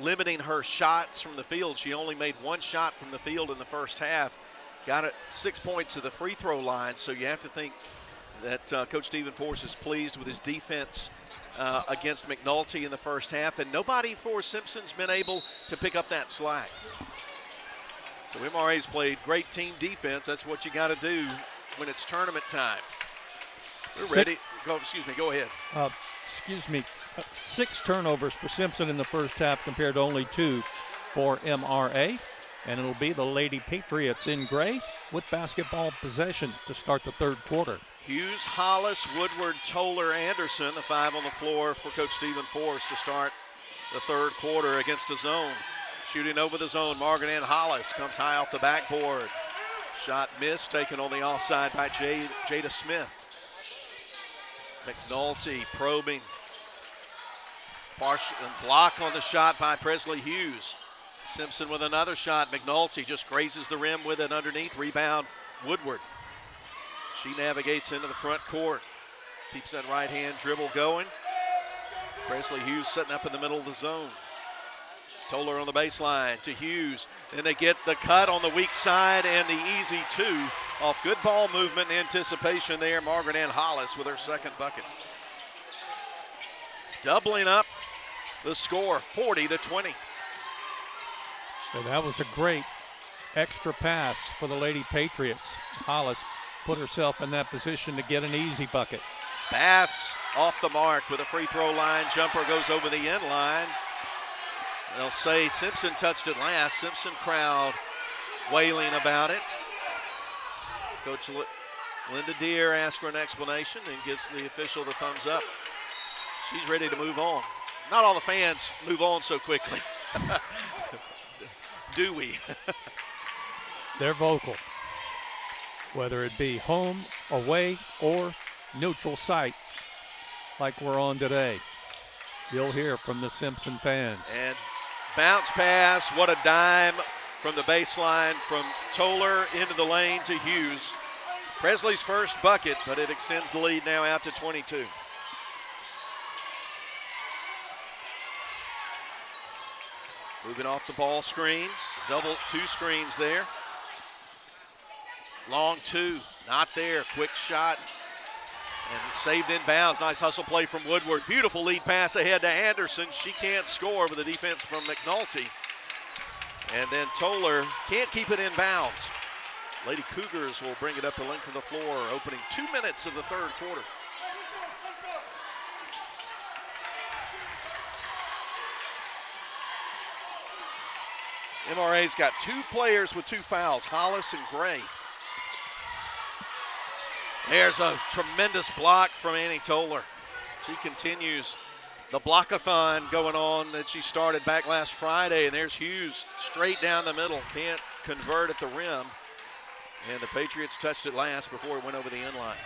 limiting her shots from the field. She only made 1 shot from the field in the first half. Got it 6 points to the free throw line, so you have to think that Coach Stephen Force is pleased with his defense against McNulty in the first half, and nobody for Simpson's been able to pick up that slack. So MRA's played great team defense. That's what you got to do when it's tournament time. We're ready. Go ahead. 6 turnovers for Simpson in the first half compared to only 2 for MRA. And it'll be the Lady Patriots in gray with basketball possession to start the third quarter. Hughes, Hollis, Woodward, Toller, Anderson, the 5 on the floor for Coach Stephen Force to start the third quarter against a zone. Shooting over the zone, Margaret Ann Hollis comes high off the backboard. Shot missed, taken on the offside by Jada Smith. McNulty probing. Partial block on the shot by Presley Hughes. Simpson with another shot. McNulty just grazes the rim with it underneath. Rebound, Woodward. She navigates into the front court. Keeps that right hand dribble going. Presley Hughes setting up in the middle of the zone. Toller on the baseline to Hughes. Then they get the cut on the weak side and the easy 2 off good ball movement and anticipation there. Margaret Ann Hollis with her second bucket. Doubling up the score, 40-20. So that was a great extra pass for the Lady Patriots. Hollis put herself in that position to get an easy bucket. Bass off the mark with a free throw line. Jumper goes over the end line. They'll say Simpson touched it last. Simpson crowd wailing about it. Coach Linda Deere asked for an explanation and gives the official the thumbs up. She's ready to move on. Not all the fans move on so quickly. Do we? They're vocal. Whether it be home, away, or neutral site like we're on today. You'll hear from the Simpson fans. And bounce pass, what a dime from the baseline from Toller into the lane to Hughes. Presley's first bucket, but it extends the lead now out to 22. Moving off the ball screen, double 2 screens there. Long 2, not there, quick shot and saved in bounds. Nice hustle play from Woodward. Beautiful lead pass ahead to Anderson. She can't score with the defense from McNulty. And then Toller can't keep it in bounds. Lady Cougars will bring it up the length of the floor, opening 2 minutes of the third quarter. MRA's got 2 players with 2 fouls, Hollis and Gray. There's a tremendous block from Annie Toller. She continues the blockathon going on that she started back last Friday, and there's Hughes straight down the middle. Can't convert at the rim, and the Patriots touched it last before it went over the end line.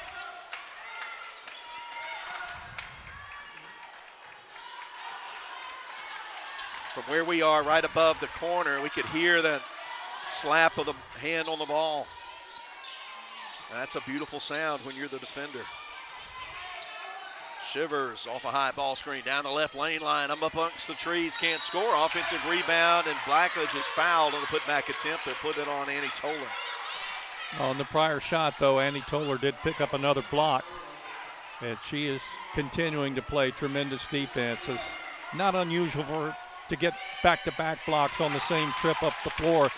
From where we are, right above the corner, we could hear that slap of the hand on the ball. That's a beautiful sound when you're the defender. Shivers off a high ball screen down the left lane line. I'm up amongst the trees, can't score. Offensive rebound, and Blackledge is fouled on the putback attempt. They put it on Annie Toller. On the prior shot, though, Annie Toller did pick up another block, and she is continuing to play tremendous defense. It's not unusual for her to get back-to-back blocks on the same trip up the floor,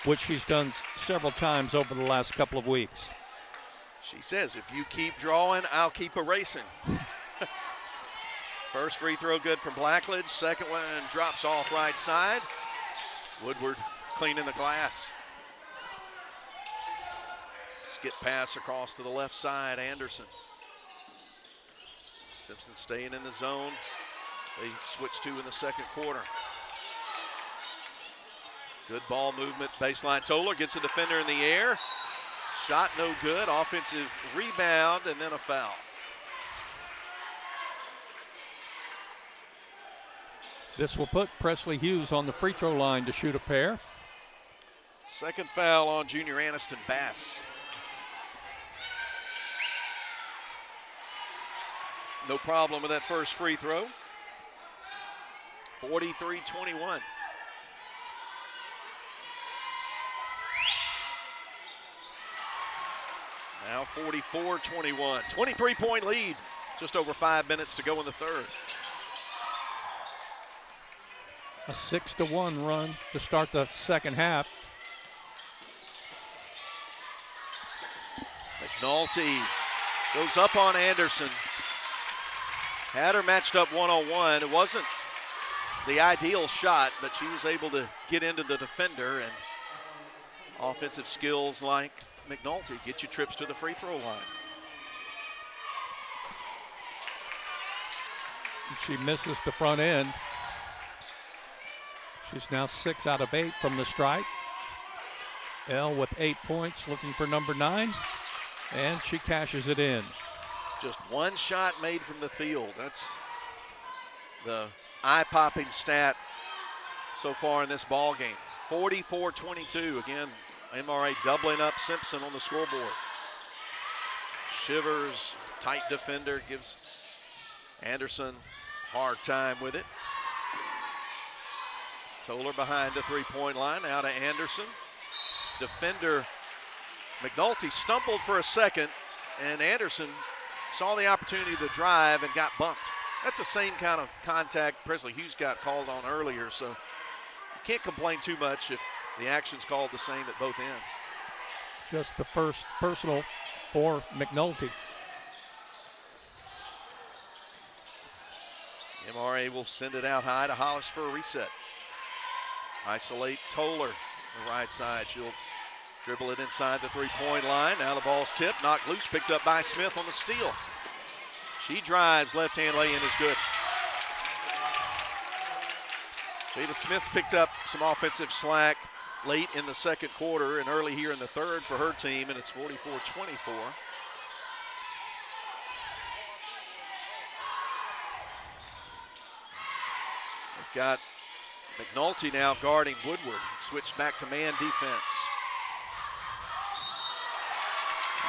which she's done several times over the last couple of weeks. She says, if you keep drawing, I'll keep erasing. First free throw good from Blackledge. Second one drops off right side. Woodward cleaning the glass. Skip pass across to the left side, Anderson. Simpson staying in the zone. They switch to in the second quarter. Good ball movement, baseline. Toller gets a defender in the air. Shot no good, offensive rebound, and then a foul. This will put Presley Hughes on the free throw line to shoot a pair. Second foul on junior Aniston Bass. No problem with that first free throw. 43-21. Now 44-21. 23-point lead. Just over 5 minutes to go in the third. A 6-1 run to start the second half. McNulty goes up on Anderson. Had her matched up one-on-one. It wasn't the ideal shot, but she was able to get into the defender, and offensive skills like McNulty get you trips to the free throw line. She misses the front end. She's now 6 out of 8 from the stripe. Elle with 8 points, looking for number 9, and she cashes it in. Just one shot made from the field. That's the eye-popping stat so far in this ball game. 44-22. Again, MRA doubling up Simpson on the scoreboard. Shivers, tight defender, gives Anderson a hard time with it. Toller behind the three-point line, now to Anderson. Defender McNulty stumbled for a second, and Anderson saw the opportunity to drive and got bumped. That's the same kind of contact Presley Hughes got called on earlier, so you can't complain too much if the action's called the same at both ends. Just the first personal for McNulty. MRA will send it out high to Hollis for a reset. Isolate Toller, the right side. She'll dribble it inside the three-point line. Now the ball's tipped, knocked loose, picked up by Smith on the steal. She drives, left-hand lay-in is good. Jada Smith picked up some offensive slack late in the second quarter and early here in the third for her team, and it's 44-24. They've got McNulty now guarding Woodward. Switched back to man defense.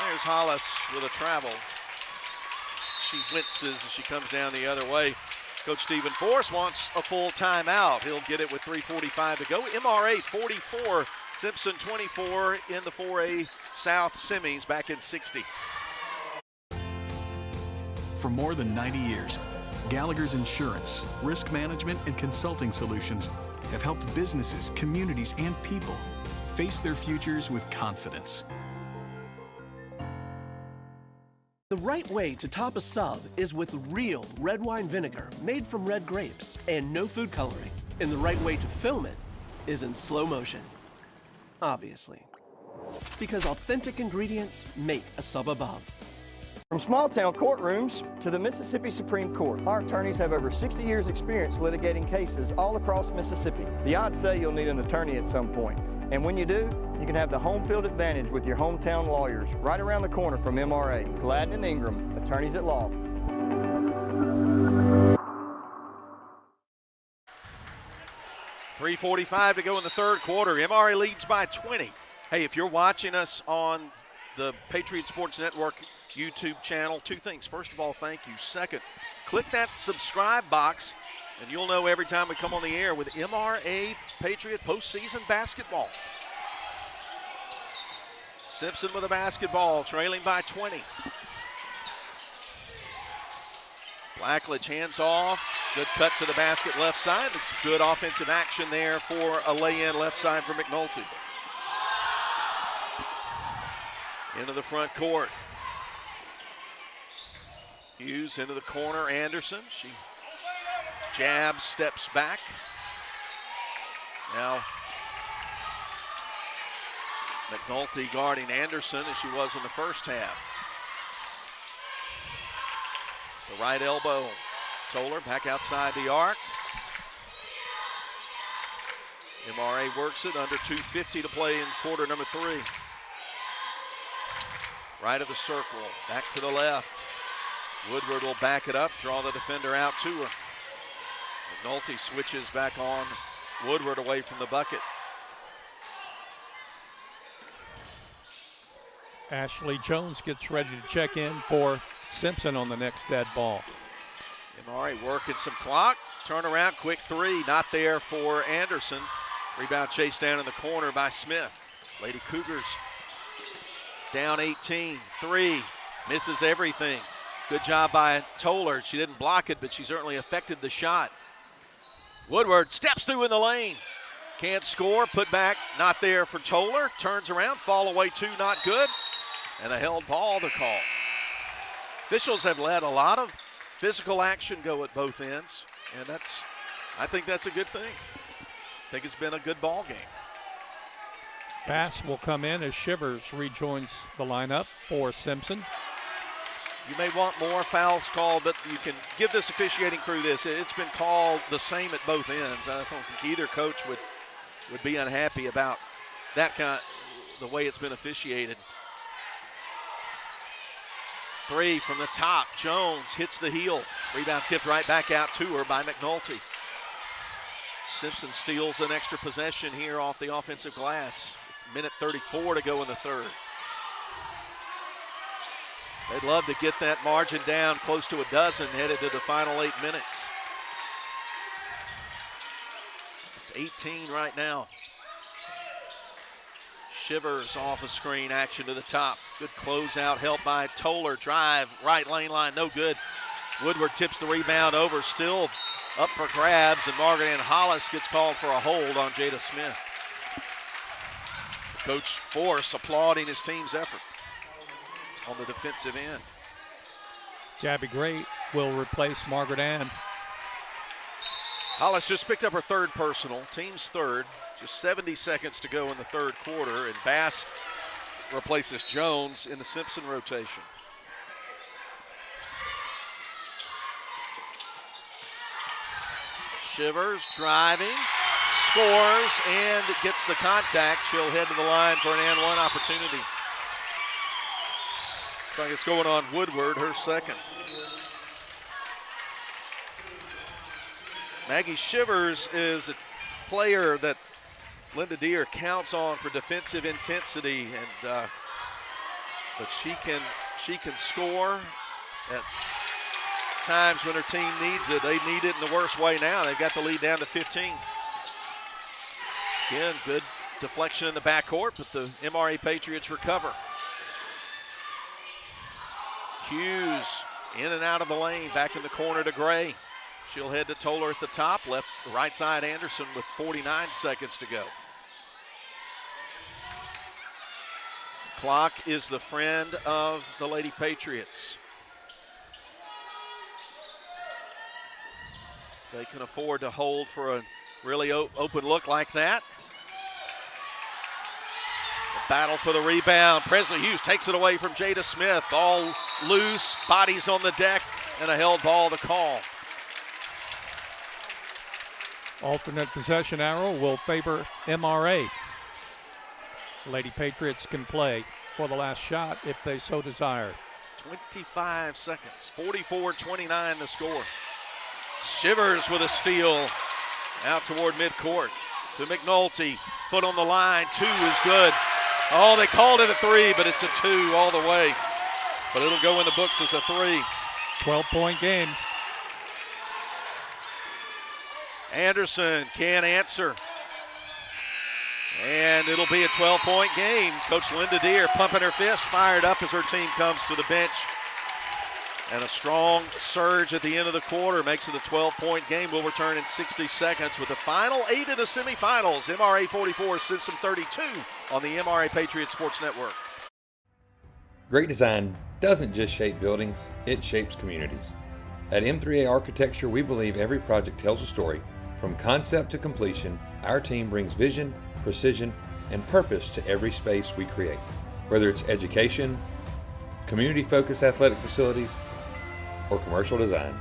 There's Hollis with a travel. She winces as she comes down the other way. Coach Stephen Forrest wants a full timeout. He'll get it with 3:45 to go. MRA 44, Simpson 24 in the 4A South semis back in 60. For more than 90 years, Gallagher's Insurance, Risk Management, and Consulting Solutions have helped businesses, communities, and people face their futures with confidence. The right way to top a sub is with real red wine vinegar made from red grapes and no food coloring. And the right way to film it is in slow motion. Obviously. Because authentic ingredients make a sub above. From small-town courtrooms to the Mississippi Supreme Court, our attorneys have over 60 years' experience litigating cases all across Mississippi. The odds say you'll need an attorney at some point, and when you do, you can have the home field advantage with your hometown lawyers right around the corner from MRA. Gladden and Ingram, attorneys at law. .345 to go in the third quarter. MRA leads by 20. Hey, if you're watching us on the Patriot Sports Network YouTube channel, two things. First of all, thank you. Second, click that subscribe box, and you'll know every time we come on the air with MRA Patriot postseason basketball. Simpson with a basketball, trailing by 20. Blackledge hands off. Good cut to the basket left side. It's good offensive action there for a lay-in left side for McNulty. Into the front court. Hughes into the corner. Anderson. She jabs, steps back. Now McNulty guarding Anderson as she was in the first half. The right elbow. Toller back outside the arc. MRA works it under 2:50 to play in quarter number 3. Right of the circle, back to the left. Woodward will back it up, draw the defender out to her. McNulty switches back on Woodward away from the bucket. Ashley Jones gets ready to check in for Simpson on the next dead ball. MRA working some clock. Turn around, quick three. Not there for Anderson. Rebound chased down in the corner by Smith. Lady Cougars down 18. Three. Misses everything. Good job by Toller. She didn't block it, but she certainly affected the shot. Woodward steps through in the lane. Can't score. Put back. Not there for Toller. Turns around. Fall away two. Not good. And a held ball to call. Officials have let a lot of physical action go at both ends, and I think that's a good thing. I think it's been a good ball game. Pass will come in as Shivers rejoins the lineup for Simpson. You may want more fouls called, but you can give this officiating crew this. It's been called the same at both ends. I don't think either coach would be unhappy about that the way it's been officiated. Three from the top. Jones hits the heel. Rebound tipped right back out to her by McNulty. Simpson steals an extra possession here off the offensive glass. Minute 34 to go in the third. They'd love to get that margin down close to a dozen headed to the final 8 minutes. It's 18 right now. Shivers off a screen action to the top. Good closeout help by Toller. Drive, right lane line, no good. Woodward tips the rebound over, still up for grabs, and Margaret Ann Hollis gets called for a hold on Jada Smith. Coach Force applauding his team's effort on the defensive end. Gabby Gray will replace Margaret Ann. Hollis just picked up her third personal, team's third. Just 70 seconds to go in the third quarter, and Bass replaces Jones in the Simpson rotation. Shivers driving, scores, and gets the contact. She'll head to the line for an and one opportunity. Looks like it's going on Woodward, her second. Maggie Shivers is a player that Linda Deere counts on for defensive intensity, and but she can score at times when her team needs it. They need it in the worst way now. They've got the lead down to 15. Again, good deflection in the backcourt, but the MRA Patriots recover. Hughes in and out of the lane, back in the corner to Gray. She'll head to Toller at the top, left right side Anderson with 49 seconds to go. Clock is the friend of the Lady Patriots. They can afford to hold for a really open look like that. The battle for the rebound. Presley Hughes takes it away from Jada Smith. Ball loose, bodies on the deck, and a held ball to call. Alternate possession arrow will favor MRA. Lady Patriots can play for the last shot if they so desire. 25 seconds, 44-29 the score. Shivers with a steal out toward midcourt to McNulty. Foot on the line, 2 is good. Oh, they called it a 3, but it's a 2 all the way. But it'll go in the books as a 3. 12-point game. Anderson can't answer. And it'll be a 12-point game. Coach Linda Deere pumping her fist, fired up as her team comes to the bench. And a strong surge at the end of the quarter makes it a 12-point game. We'll return in 60 seconds with the final 8 of the semifinals. MRA 44, Simpson 32 on the MRA Patriot Sports Network. Great design doesn't just shape buildings, it shapes communities. At M3A Architecture, we believe every project tells a story. From concept to completion, our team brings vision, precision, and purpose to every space we create. Whether it's education, community-focused athletic facilities, or commercial design,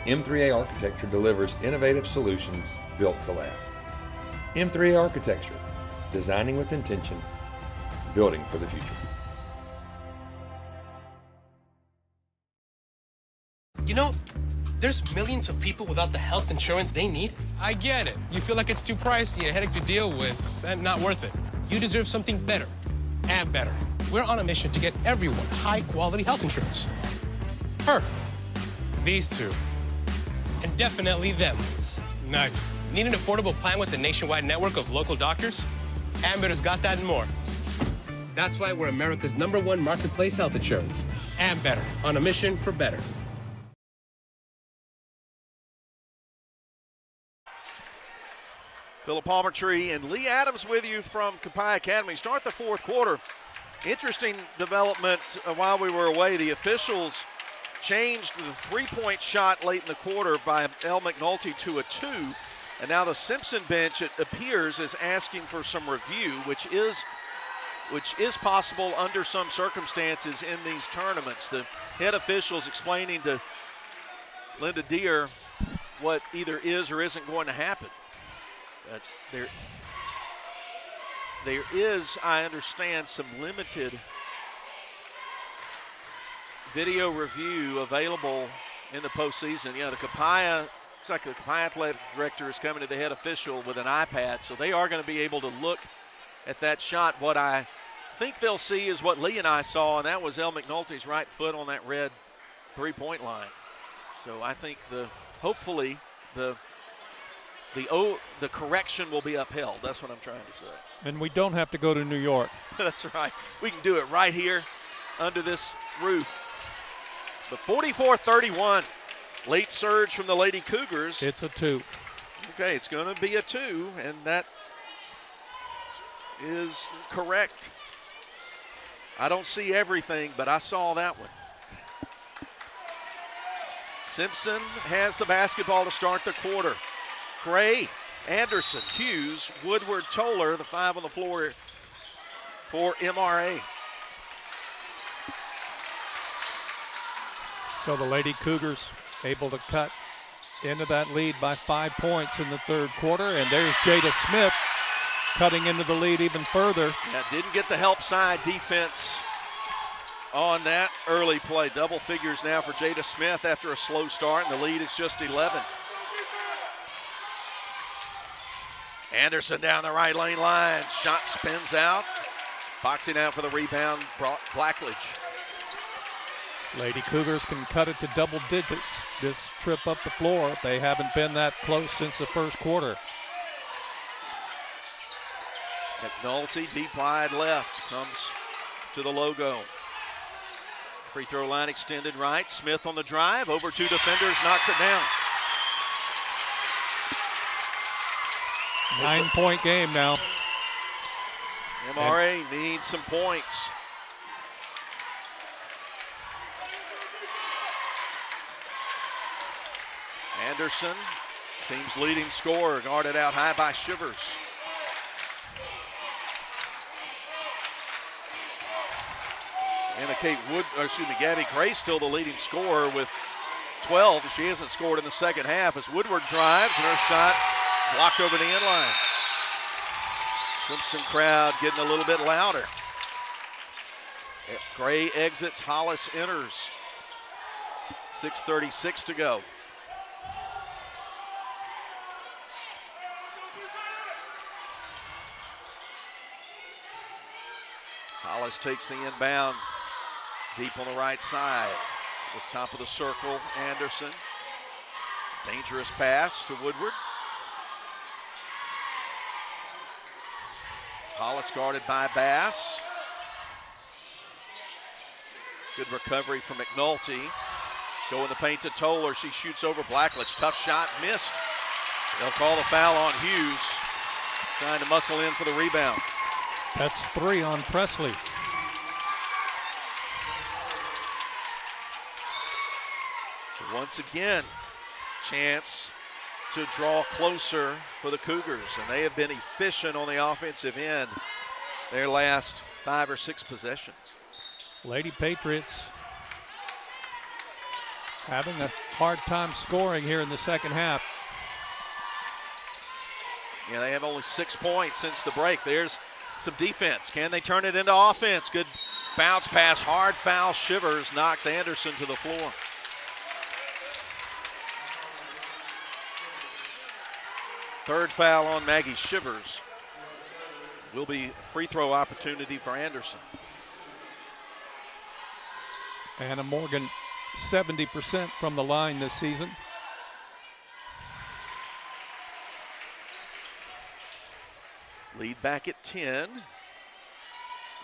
M3A Architecture delivers innovative solutions built to last. M3A Architecture, designing with intention, building for the future. You know, there's millions of people without the health insurance they need. I get it. You feel like it's too pricey, a headache to deal with, and not worth it. You deserve something better and better. We're on a mission to get everyone high-quality health insurance. Her, these two, and definitely them. Nice. Need an affordable plan with a nationwide network of local doctors? Ambitter's got that and more. That's why we're America's #1 marketplace health insurance. Ambetter, on a mission for better. Philip Palmertree and Lee Adams with you from Copiah Academy. Start the fourth quarter. Interesting development while we were away. The officials changed the three-point shot late in the quarter by El McNulty to a 2. And now the Simpson bench, it appears, is asking for some review, which is possible under some circumstances in these tournaments. The head officials explaining to Linda Deere what either is or isn't going to happen. There is, I understand, some limited video review available in the postseason. Yeah, looks like the Copiah athletic director is coming to the head official with an iPad, so they are going to be able to look at that shot. What I think they'll see is what Lee and I saw, and that was El McNulty's right foot on that red three-point line. So I think hopefully the correction will be upheld. That's what I'm trying to say. And we don't have to go to New York. That's right. We can do it right here under this roof. But 44-31, late surge from the Lady Cougars. It's a 2. Okay, it's going to be a 2, and that is correct. I don't see everything, but I saw that one. Simpson has the basketball to start the quarter. Gray, Anderson, Hughes, Woodward, Toller, the 5 on the floor for MRA. So the Lady Cougars able to cut into that lead by 5 points in the third quarter. And there's Jada Smith cutting into the lead even further. Yeah, didn't get the help side defense on that early play. Double figures now for Jada Smith after a slow start, and the lead is just 11. Anderson down the right lane line. Shot spins out. Boxing out for the rebound, Blackledge. Lady Cougars can cut it to double digits this trip up the floor. They haven't been that close since the first quarter. McNulty, deep wide left, comes to the logo. Free throw line extended right. Smith on the drive, over 2 defenders, knocks it down. 9-point game now. MRA needs some points. Anderson, team's leading scorer, guarded out high by Shivers. Gabby Gray still the leading scorer with 12. She hasn't scored in the second half as Woodward drives, and her shot blocked over the end line. Simpson crowd getting a little bit louder. Gray exits, Hollis enters. 6:36 to go. Hollis takes the inbound deep on the right side. At the top of the circle, Anderson. Dangerous pass to Woodward. Hollis guarded by Bass. Good recovery from McNulty. Go in the paint to Toller. She shoots over Blackledge. Tough shot, missed. They'll call the foul on Hughes. Trying to muscle in for the rebound. That's 3 on Presley. So once again, chance to draw closer for the Cougars, and they have been efficient on the offensive end their last 5 or 6 possessions. Lady Patriots having a hard time scoring here in the second half. Yeah, they have only 6 points since the break. There's some defense. Can they turn it into offense? Good bounce pass, hard foul. Shivers knocks Anderson to the floor. Third foul on Maggie Shivers. Will be a free throw opportunity for Anderson. Anna Morgan, 70% from the line this season. Lead back at 10.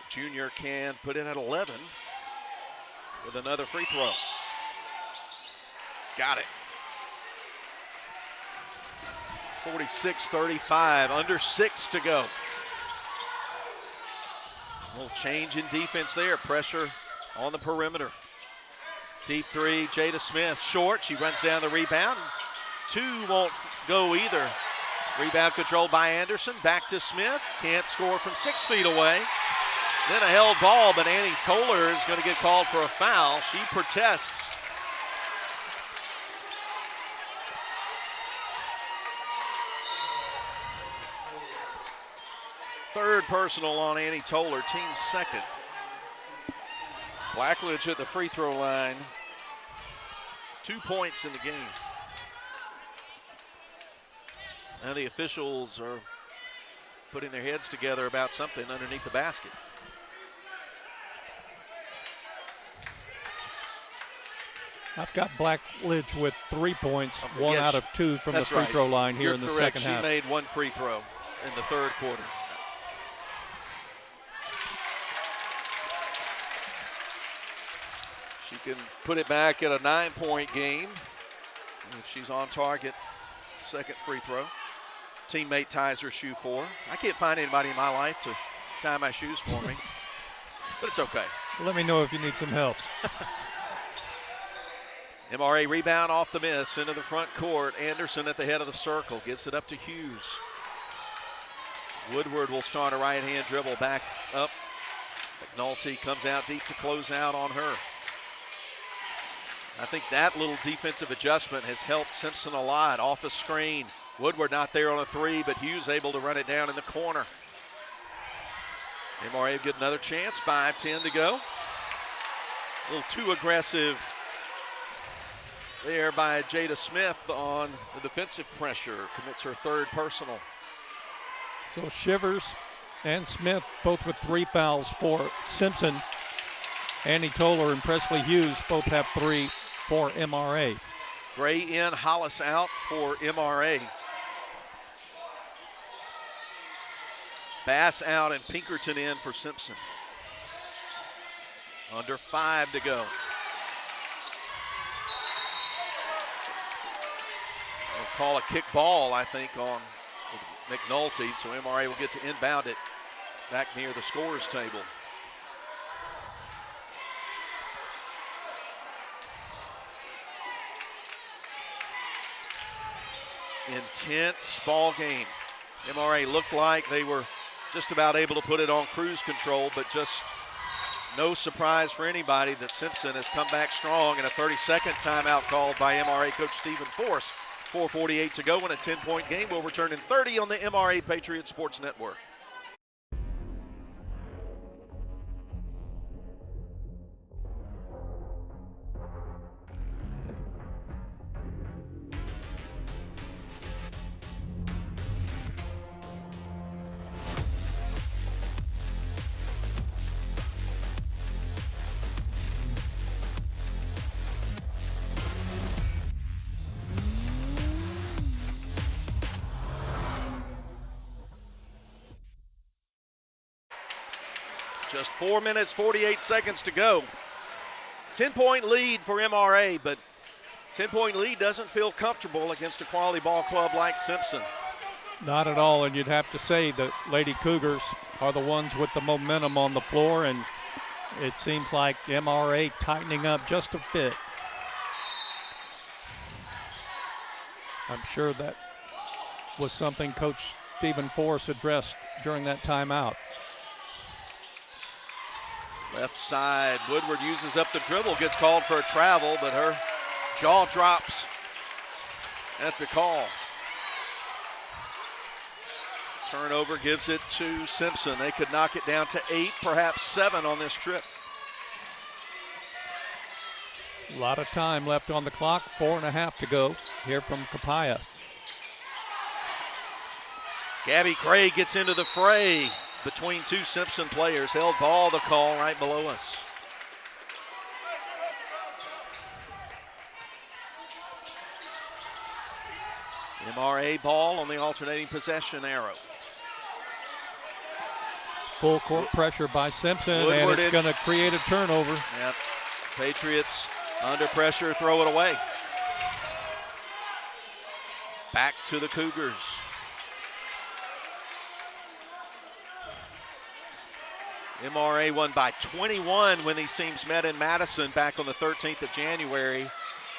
Junior can put it at 11 with another free throw. Got it. 46-35, under 6 to go. A little change in defense there. Pressure on the perimeter. Deep three, Jada Smith, short. She runs down the rebound. 2 won't go either. Rebound controlled by Anderson. Back to Smith. Can't score from 6 feet away. Then a held ball, but Annie Toller is going to get called for a foul. She protests. Third personal on Annie Toller, team second. Blackledge at the free throw line. 2 points in the game. Now the officials are putting their heads together about something underneath the basket. I've got Blackledge with 3 points, 1 out of 2 from the free throw line here in the second half. She made 1 free throw in the third quarter. She can put it back at a 9-point game if she's on target. Second free throw. Teammate ties her shoe for her. I can't find anybody in my life to tie my shoes for me, but it's okay. Let me know if you need some help. MRA rebound off the miss into the front court. Anderson at the head of the circle gives it up to Hughes. Woodward will start a right-hand dribble back up. McNulty comes out deep to close out on her. I think that little defensive adjustment has helped Simpson a lot. Off a screen. Woodward not there on a 3, but Hughes able to run it down in the corner. MRA get another chance. 5:10 to go. A little too aggressive there by Jada Smith on the defensive pressure. Commits her 3rd personal. So Shivers and Smith both with 3 fouls for Simpson. Annie Toller and Presley Hughes both have 3 for MRA. Gray in, Hollis out for MRA. Bass out and Pinkerton in for Simpson. Under 5 to go. They'll call a kick ball, I think, on McNulty, so MRA will get to inbound it back near the scorer's table. Intense ball game. MRA looked like they were just about able to put it on cruise control, but just no surprise for anybody that Simpson has come back strong in a 30-second timeout called by MRA coach Stephen Force. 4:48 to go in a 10-point game. We'll return in 30 on the MRA Patriot Sports Network. Just 4 minutes, 48 seconds to go. 10-point lead for MRA, but 10-point lead doesn't feel comfortable against a quality ball club like Simpson. Not at all, and you'd have to say that Lady Cougars are the ones with the momentum on the floor, and it seems like MRA tightening up just a bit. I'm sure that was something Coach Stephen Force addressed during that timeout. Left side, Woodward uses up the dribble, gets called for a travel, but her jaw drops at the call. Turnover gives it to Simpson. They could knock it down to 8, perhaps 7 on this trip. A lot of time left on the clock, 4.5 to go here from Capaya. Gabby Craig gets into the fray between two Simpson players. Held ball, the call right below us. MRA ball on the alternating possession arrow. Full court pressure by Simpson, Woodward, and it's going to create a turnover. Yep. Patriots under pressure, throw it away. Back to the Cougars. MRA won by 21 when these teams met in Madison back on the 13th of January.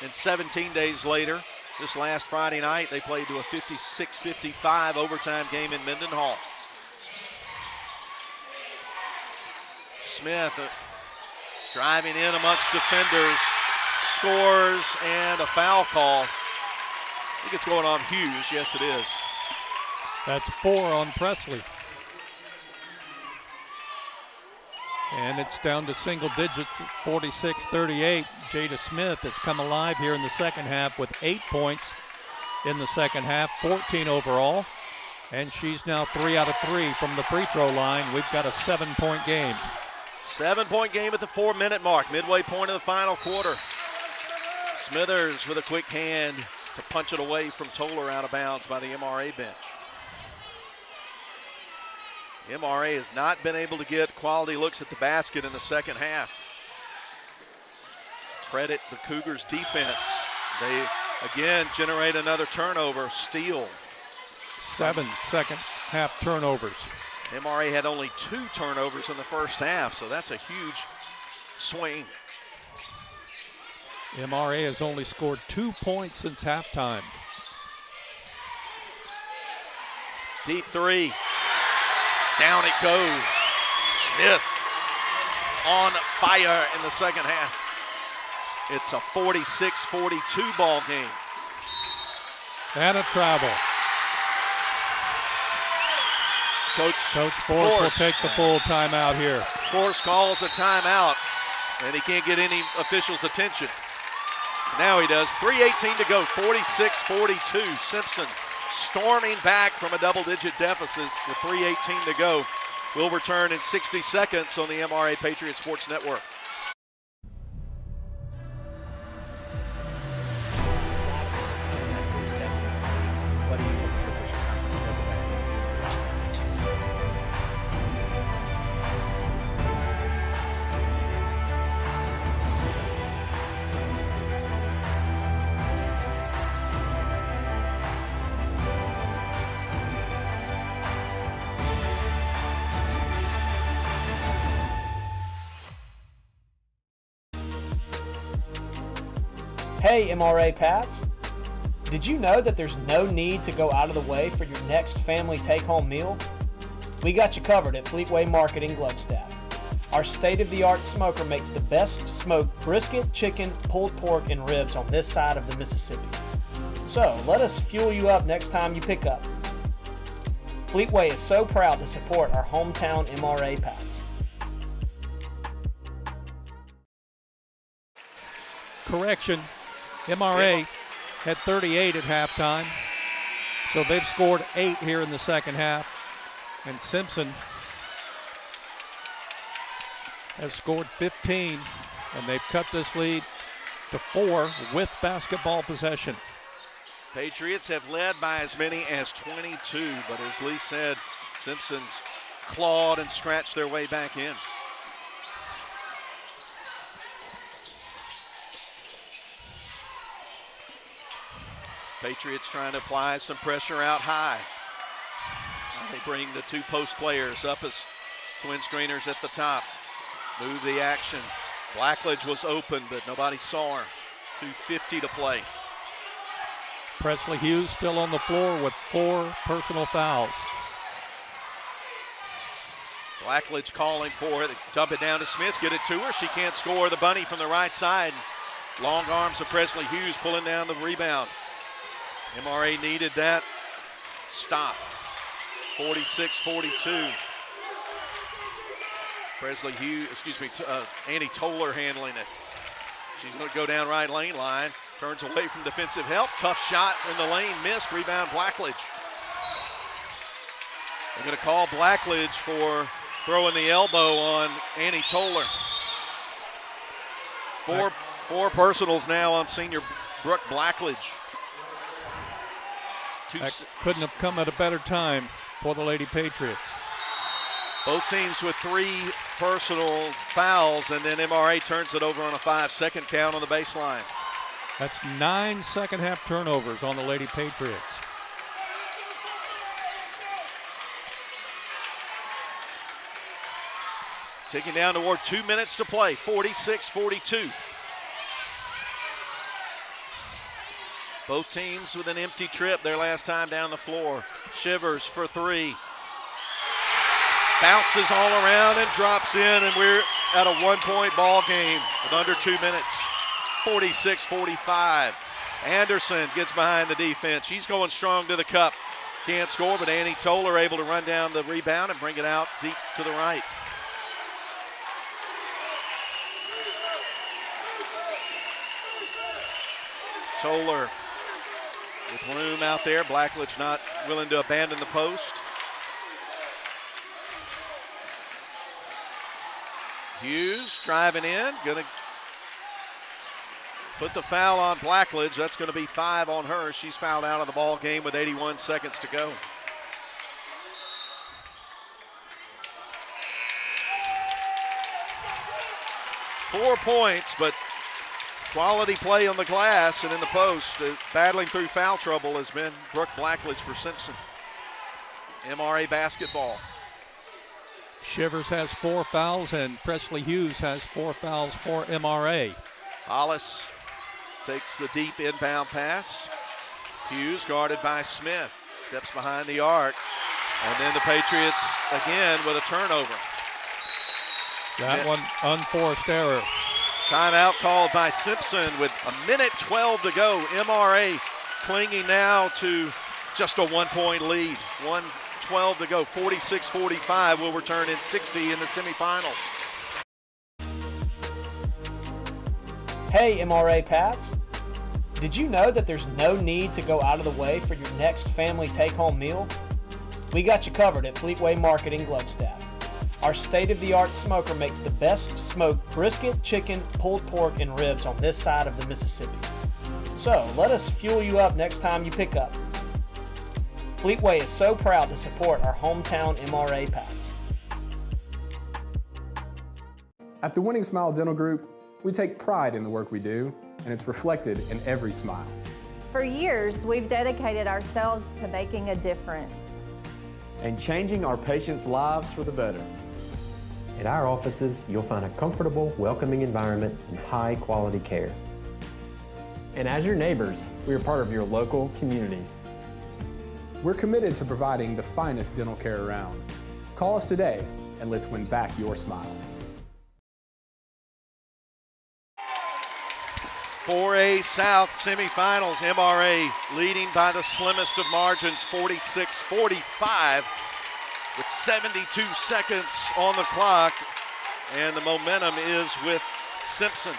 And 17 days later, this last Friday night, they played to a 56-55 overtime game in Mendenhall. Smith driving in amongst defenders, scores, and a foul call. I think it's going on Hughes. Yes, it is. That's 4 on Presley. And it's down to single digits, 46-38. Jada Smith has come alive here in the second half with 8 points in the second half, 14 overall. And she's now 3 out of 3 from the free throw line. We've got a 7-point game. 7-point game at the 4-minute mark, midway point of the final quarter. Smithers with a quick hand to punch it away from Toller out of bounds by the MRA bench. MRA has not been able to get quality looks at the basket in the second half. Credit the Cougars defense. They again generate another turnover, steal. 7 second half turnovers. MRA had only 2 turnovers in the first half, so that's a huge swing. MRA has only scored 2 points since halftime. Deep three. Down it goes. Smith on fire in the second half. It's a 46-42 ball game. And a travel. Coach Force will take the full timeout here. Force calls a timeout, and he can't get any officials' attention. Now he does. 3:18 to go, 46-42. Simpson storming back from a double-digit deficit with 3:18 to go. We'll return in 60 seconds on the MRA Patriot Sports Network. Hey MRA Pats, did you know that there's no need to go out of the way for your next family take-home meal? We got you covered at Fleetway Market in Gluckstadt. Our state-of-the-art smoker makes the best smoked brisket, chicken, pulled pork, and ribs on this side of the Mississippi. So let us fuel you up next time you pick up. Fleetway is so proud to support our hometown MRA Pats. Correction, MRA had 38 at halftime, so they've scored 8 here in the second half, and Simpson has scored 15, and they've cut this lead to 4 with basketball possession. Patriots have led by as many as 22, but as Lee said, Simpson's clawed and scratched their way back in. Patriots trying to apply some pressure out high. They bring the 2 post players up as twin screeners at the top. Move the action. Blackledge was open, but nobody saw her. 2:50 to play. Presley Hughes still on the floor with 4 personal fouls. Blackledge calling for it. They dump it down to Smith, get it to her. She can't score. The bunny from the right side. Long arms of Presley Hughes pulling down the rebound. MRA needed that stop. 46-42. Presley Hughes, Annie Toller handling it. She's going to go down right lane line. Turns away from defensive help. Tough shot in the lane, missed. Rebound Blackledge. They're going to call Blackledge for throwing the elbow on Annie Toller. Four personals now on senior Brooke Blackledge. That couldn't have come at a better time for the Lady Patriots. Both teams with 3 personal fouls, and then MRA turns it over on a 5-second count on the baseline. That's 9 second half turnovers on the Lady Patriots. Taking down toward 2 minutes to play, 46-42. Both teams with an empty trip their last time down the floor. Shivers for 3. Bounces all around and drops in, and we're at a 1-point ball game with under 2 minutes. 46-45. Anderson gets behind the defense. She's going strong to the cup. Can't score, but Annie Toller able to run down the rebound and bring it out deep to the right. Toller with room out there. Blackledge not willing to abandon the post. Hughes driving in, gonna put the foul on Blackledge. That's gonna be 5 on her. She's fouled out of the ball game with 81 seconds to go. Four points, but quality play on the glass and in the post. Battling through foul trouble has been Brooke Blackledge for Simpson. MRA basketball. Shivers has 4 fouls, and Presley Hughes has 4 fouls for MRA. Hollis takes the deep inbound pass. Hughes guarded by Smith. Steps behind the arc. And then the Patriots again with a turnover. That one unforced error. Timeout called by Simpson with 1:12 to go. MRA clinging now to just a 1-point lead. 1:12 to go. 46-45 will return in 60 in the semifinals. Hey MRA Pats, did you know that there's no need to go out of the way for your next family take-home meal? We got you covered at Fleetway Market in Gluckstadt. Our state-of-the-art smoker makes the best smoked brisket, chicken, pulled pork, and ribs on this side of the Mississippi. So let us fuel you up next time you pick up. Fleetway is so proud to support our hometown MRA Pats. At the Winning Smile Dental Group, we take pride in the work we do, and it's reflected in every smile. For years, we've dedicated ourselves to making a difference and changing our patients' lives for the better. At our offices, you'll find a comfortable, welcoming environment and high-quality care. And as your neighbors, we are part of your local community. We're committed to providing the finest dental care around. Call us today and let's win back your smile. 4A South semifinals, MRA leading by the slimmest of margins, 46-45, with 72 seconds on the clock, and the momentum is with Simpson.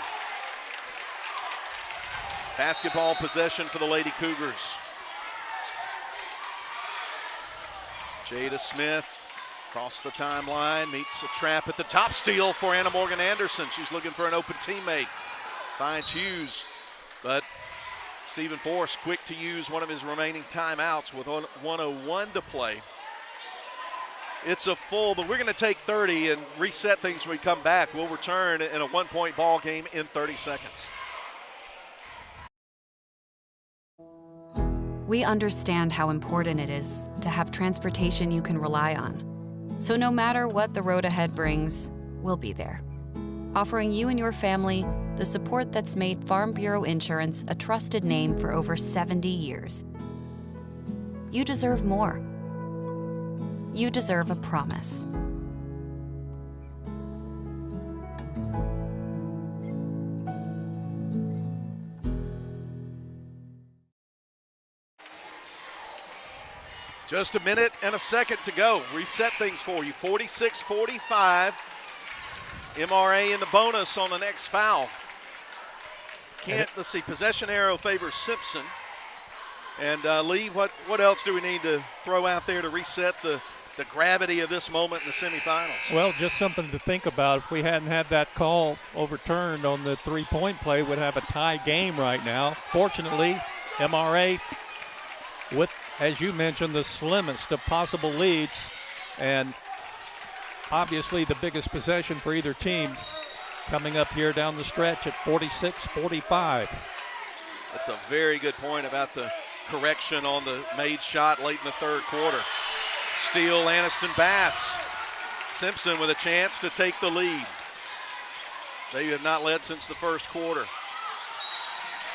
Basketball possession for the Lady Cougars. Jada Smith across the timeline, meets a trap at the top, steal for Anna Morgan Anderson. She's looking for an open teammate. Finds Hughes, but Stephen Force quick to use one of his remaining timeouts with 1:01 to play. It's a full, but we're going to take 30 and reset things when we come back. We'll return in a one-point ball game in 30 seconds. We understand how important it is to have transportation you can rely on. So no matter what the road ahead brings, we'll be there, offering you and your family the support that's made Farm Bureau Insurance a trusted name for over 70 years. You deserve more. You deserve a promise. Just a minute and a second to go. Reset things for you. 46-45. MRA in the bonus on the next foul. Let's see, possession arrow favors Simpson. And Lee, what else do we need to throw out there to reset the gravity of this moment in the semifinals? Well, just something to think about. If we hadn't had that call overturned on the three-point play, we'd have a tie game right now. Fortunately, MRA with, as you mentioned, the slimmest of possible leads, and obviously the biggest possession for either team coming up here down the stretch at 46-45. That's a very good point about the correction on the made shot late in the third quarter. Steal, Aniston Bass. Simpson with a chance to take the lead. They have not led since the first quarter.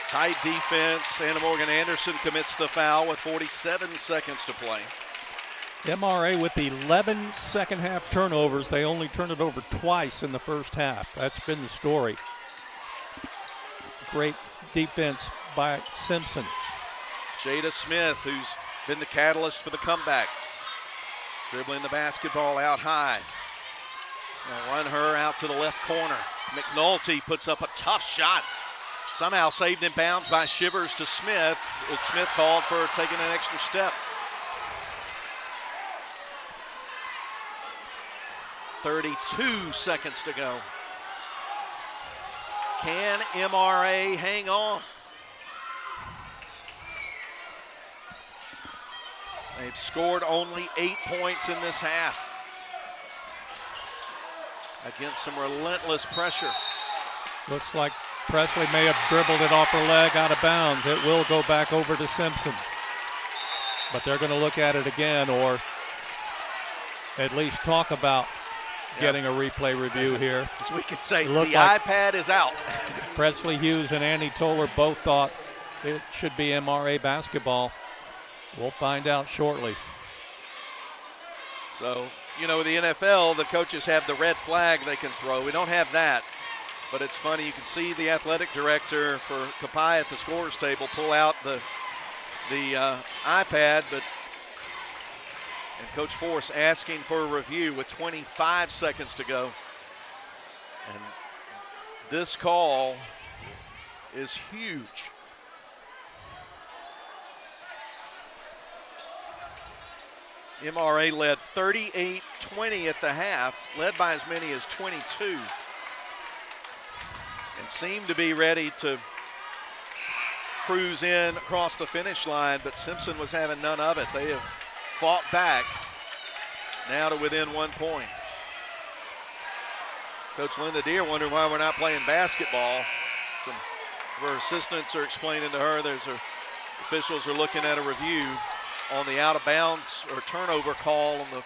Tight defense. Anna Morgan Anderson commits the foul with 47 seconds to play. MRA with 11 second half turnovers. They only turned it over twice in the first half. That's been the story. Great defense by Simpson. Jada Smith, who's been the catalyst for the comeback. Dribbling the basketball out high. They'll run her out to the left corner. McNulty puts up a tough shot. Somehow saved in bounds by Shivers to Smith. Smith called for taking an extra step. 32 seconds to go. Can MRA hang on? They've scored only 8 points in this half against some relentless pressure. Looks like Presley may have dribbled it off her leg out of bounds. It will go back over to Simpson. But they're going to look at it again, or at least talk about getting a replay review here. As we could say, the iPad is out. Presley Hughes and Annie Toller both thought it should be MRA basketball. We'll find out shortly. So, you know, the NFL, the coaches have the red flag they can throw. We don't have that. But it's funny, you can see the athletic director for Kapai at the scorer's table pull out the iPad, and Coach Force asking for a review with 25 seconds to go. And this call is huge. MRA led 38-20 at the half, led by as many as 22. And seemed to be ready to cruise in across the finish line, but Simpson was having none of it. They have fought back now to within 1 point. Coach Linda Deere wondering why we're not playing basketball. Some of her assistants are explaining to her officials are looking at a review on the out of bounds or turnover call on the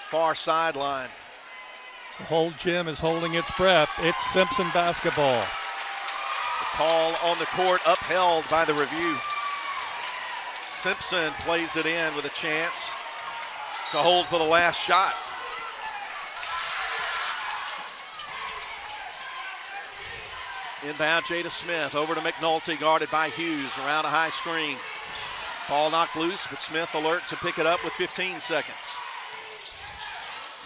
far sideline. The whole gym is holding its breath. It's Simpson basketball. The call on the court upheld by the review. Simpson plays it in with a chance to hold for the last shot. Inbound, Jada Smith over to McNulty, guarded by Hughes, around a high screen. Ball knocked loose, but Smith alert to pick it up with 15 seconds.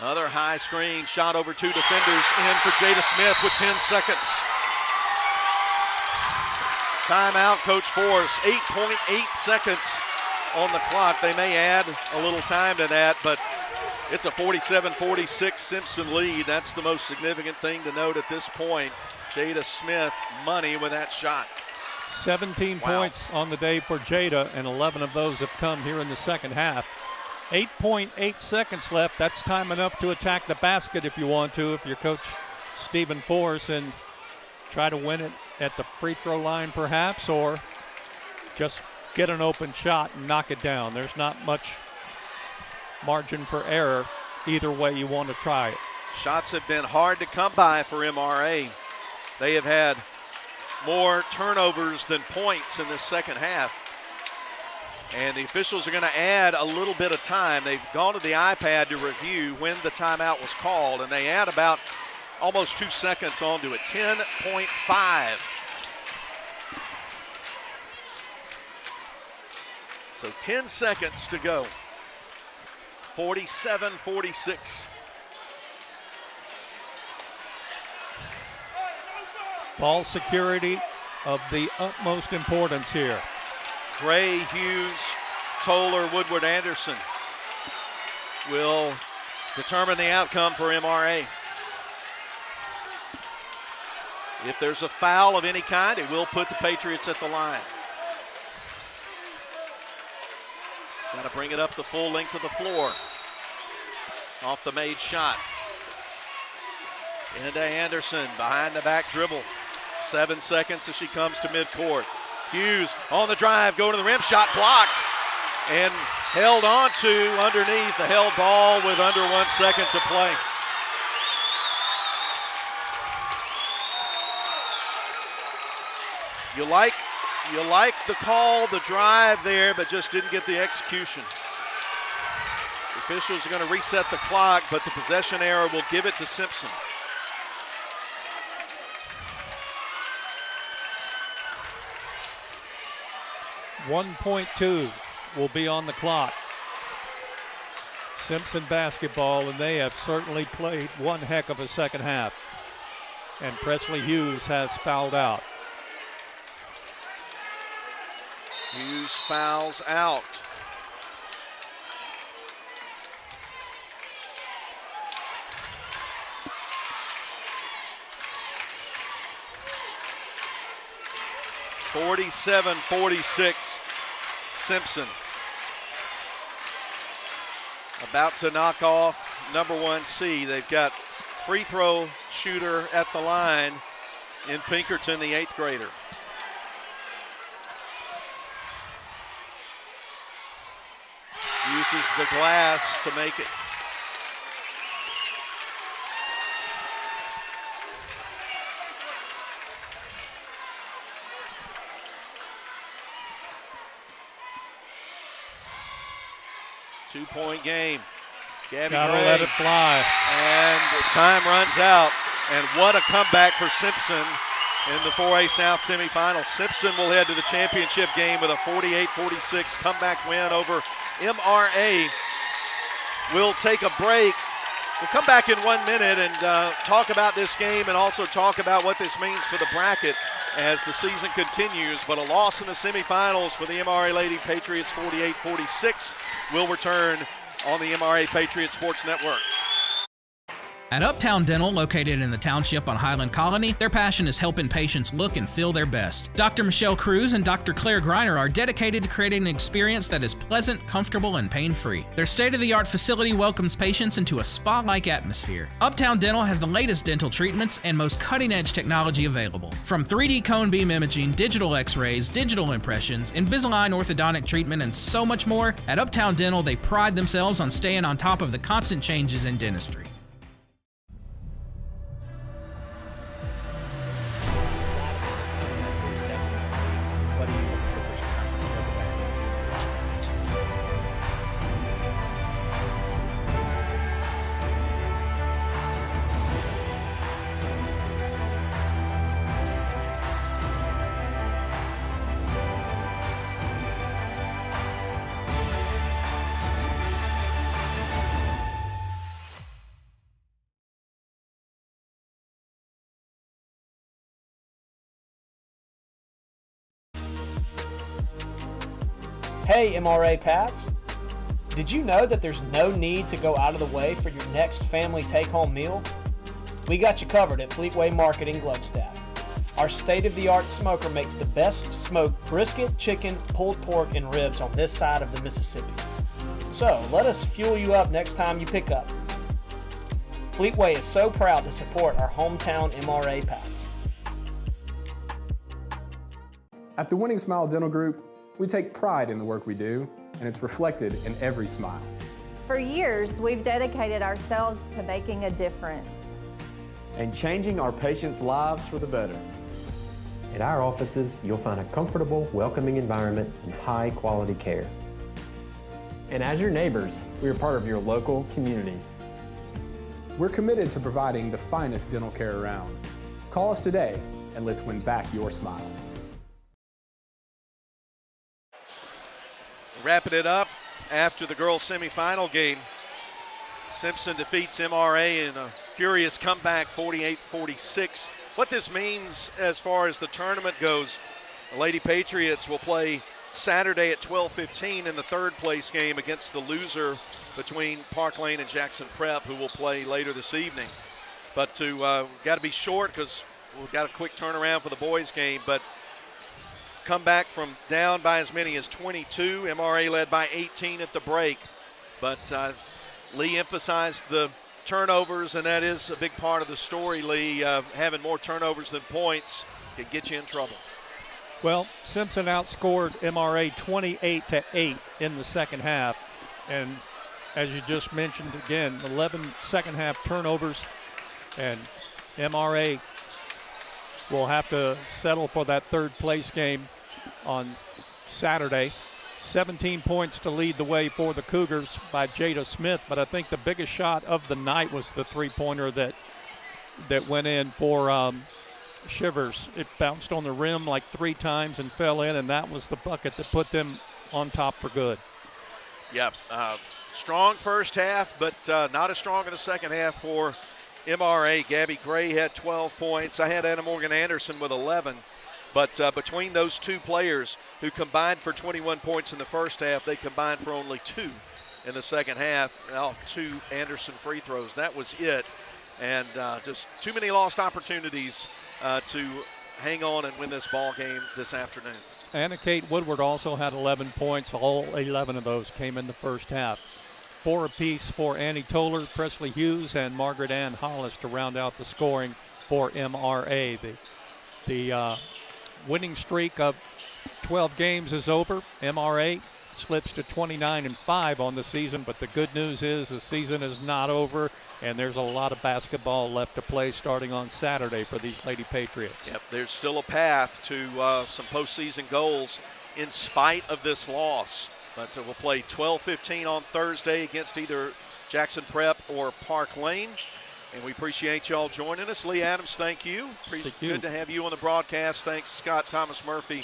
Another high screen, shot over two defenders, in for Jada Smith with 10 seconds. Timeout, Coach Force, 8.8 seconds on the clock. They may add a little time to that, but it's a 47-46 Simpson lead. That's the most significant thing to note at this point. Jada Smith, money with that shot. 17 points on the day for Jada, and 11 of those have come here in the second half. 8.8 seconds left. That's time enough to attack the basket if you want to, if you're Coach Stephen Force, and try to win it at the free throw line perhaps, or just get an open shot and knock it down. There's not much margin for error either way you want to try it. Shots have been hard to come by for MRA. They have had more turnovers than points in this second half. And the officials are going to add a little bit of time. They've gone to the iPad to review when the timeout was called, and they add about almost 2 seconds onto it, 10.5. So 10 seconds to go. 47-46. Ball security of the utmost importance here. Gray, Hughes, Toller, Woodward, Anderson will determine the outcome for MRA. If there's a foul of any kind, it will put the Patriots at the line. Got to bring it up the full length of the floor. Off the made shot. Into Anderson, behind the back dribble. 7 seconds as she comes to midcourt. Hughes on the drive, going to the rim, shot blocked and held on to underneath the held ball with under 1 second to play. You like the call, the drive there, but just didn't get the execution. The officials are going to reset the clock, but the possession error will give it to Simpson. .2 will be on the clock. Simpson basketball, and they have certainly played one heck of a second half. And Presley Hughes has fouled out. Hughes fouls out. (47-46) Simpson. About to knock off number 1 seed. They've got free throw shooter at the line in Pinkerton, the 8th grader. Uses the glass to make it. Two-point game. Gabby Gotta Gray. let it fly. And the time runs out. And what a comeback for Simpson in the 4A South semifinals. Simpson will head to the championship game with a 48-46 comeback win over MRA. We'll take a break. We'll come back in 1 minute and talk about this game and also talk about what this means for the bracket as the season continues. But a loss in the semifinals for the MRA Lady Patriots, 48-46, will return on the MRA Patriot Sports Network. At Uptown Dental, located in the township on Highland Colony, their passion is helping patients look and feel their best. Dr. Michelle Cruz and Dr. Claire Greiner are dedicated to creating an experience that is pleasant, comfortable, and pain-free. Their state-of-the-art facility welcomes patients into a spa-like atmosphere. Uptown Dental has the latest dental treatments and most cutting-edge technology available. From 3D cone beam imaging, digital x-rays, digital impressions, Invisalign orthodontic treatment, and so much more, at Uptown Dental, they pride themselves on staying on top of the constant changes in dentistry. Hey MRA Pats, did you know that there's no need to go out of the way for your next family take-home meal? We got you covered at Fleetway Market in Gluckstadt. Our state-of-the-art smoker makes the best smoked brisket, chicken, pulled pork, and ribs on this side of the Mississippi. So let us fuel you up next time you pick up. Fleetway is so proud to support our hometown MRA Pats. At the Winning Smile Dental Group, we take pride in the work we do, and it's reflected in every smile. For years, we've dedicated ourselves to making a difference and changing our patients' lives for the better. At our offices, you'll find a comfortable, welcoming environment and high-quality care. And as your neighbors, we are part of your local community. We're committed to providing the finest dental care around. Call us today and let's win back your smile. Wrapping it up after the girls' semifinal game. Simpson defeats MRA in a furious comeback, 48-46. What this means as far as the tournament goes, the Lady Patriots will play Saturday at 12:15 in the third place game against the loser between Park Lane and Jackson Prep, who will play later this evening. But got to be short because we've got a quick turnaround for the boys' game. But come back from down by as many as 22. MRA led by 18 at the break. But Lee emphasized the turnovers, and that is a big part of the story, Lee. Having more turnovers than points can get you in trouble. Well, Simpson outscored MRA 28-8 in the second half. And as you just mentioned again, 11 second half turnovers, and MRA will have to settle for that third place game on Saturday. 17 points to lead the way for the Cougars by Jada Smith, but I think the biggest shot of the night was the three-pointer that went in for Shivers. It bounced on the rim like 3 times and fell in, and that was the bucket that put them on top for good. Yep, strong first half, but not as strong in the second half for MRA. Gabby Gray had 12 points. I had Anna Morgan Anderson with 11. But between those two players who combined for 21 points in the first half, they combined for only 2 in the second half off 2 Anderson free throws. That was it. And just too many lost opportunities to hang on and win this ball game this afternoon. Anna Kate Woodward also had 11 points. All 11 of those came in the first half. 4 apiece for Annie Toller, Presley Hughes, and Margaret Ann Hollis to round out the scoring for MRA. The winning streak of 12 games is over. MRA slips to 29-5 on the season, but the good news is the season is not over, and there's a lot of basketball left to play starting on Saturday for these Lady Patriots. Yep, there's still a path to some postseason goals in spite of this loss. But we'll play 12:15 on Thursday against either Jackson Prep or Park Lane. And we appreciate y'all joining us. Lee Adams, thank you. Good to have you on the broadcast. Thanks, Scott Thomas Murphy.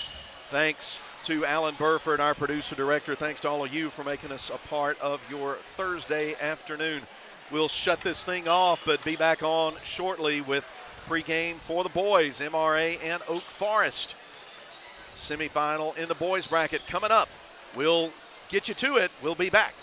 Thanks to Alan Burford, our producer-director. Thanks to all of you for making us a part of your Thursday afternoon. We'll shut this thing off, but be back on shortly with pregame for the boys, MRA and Oak Forest. Semifinal in the boys bracket coming up. We'll get you to it. We'll be back.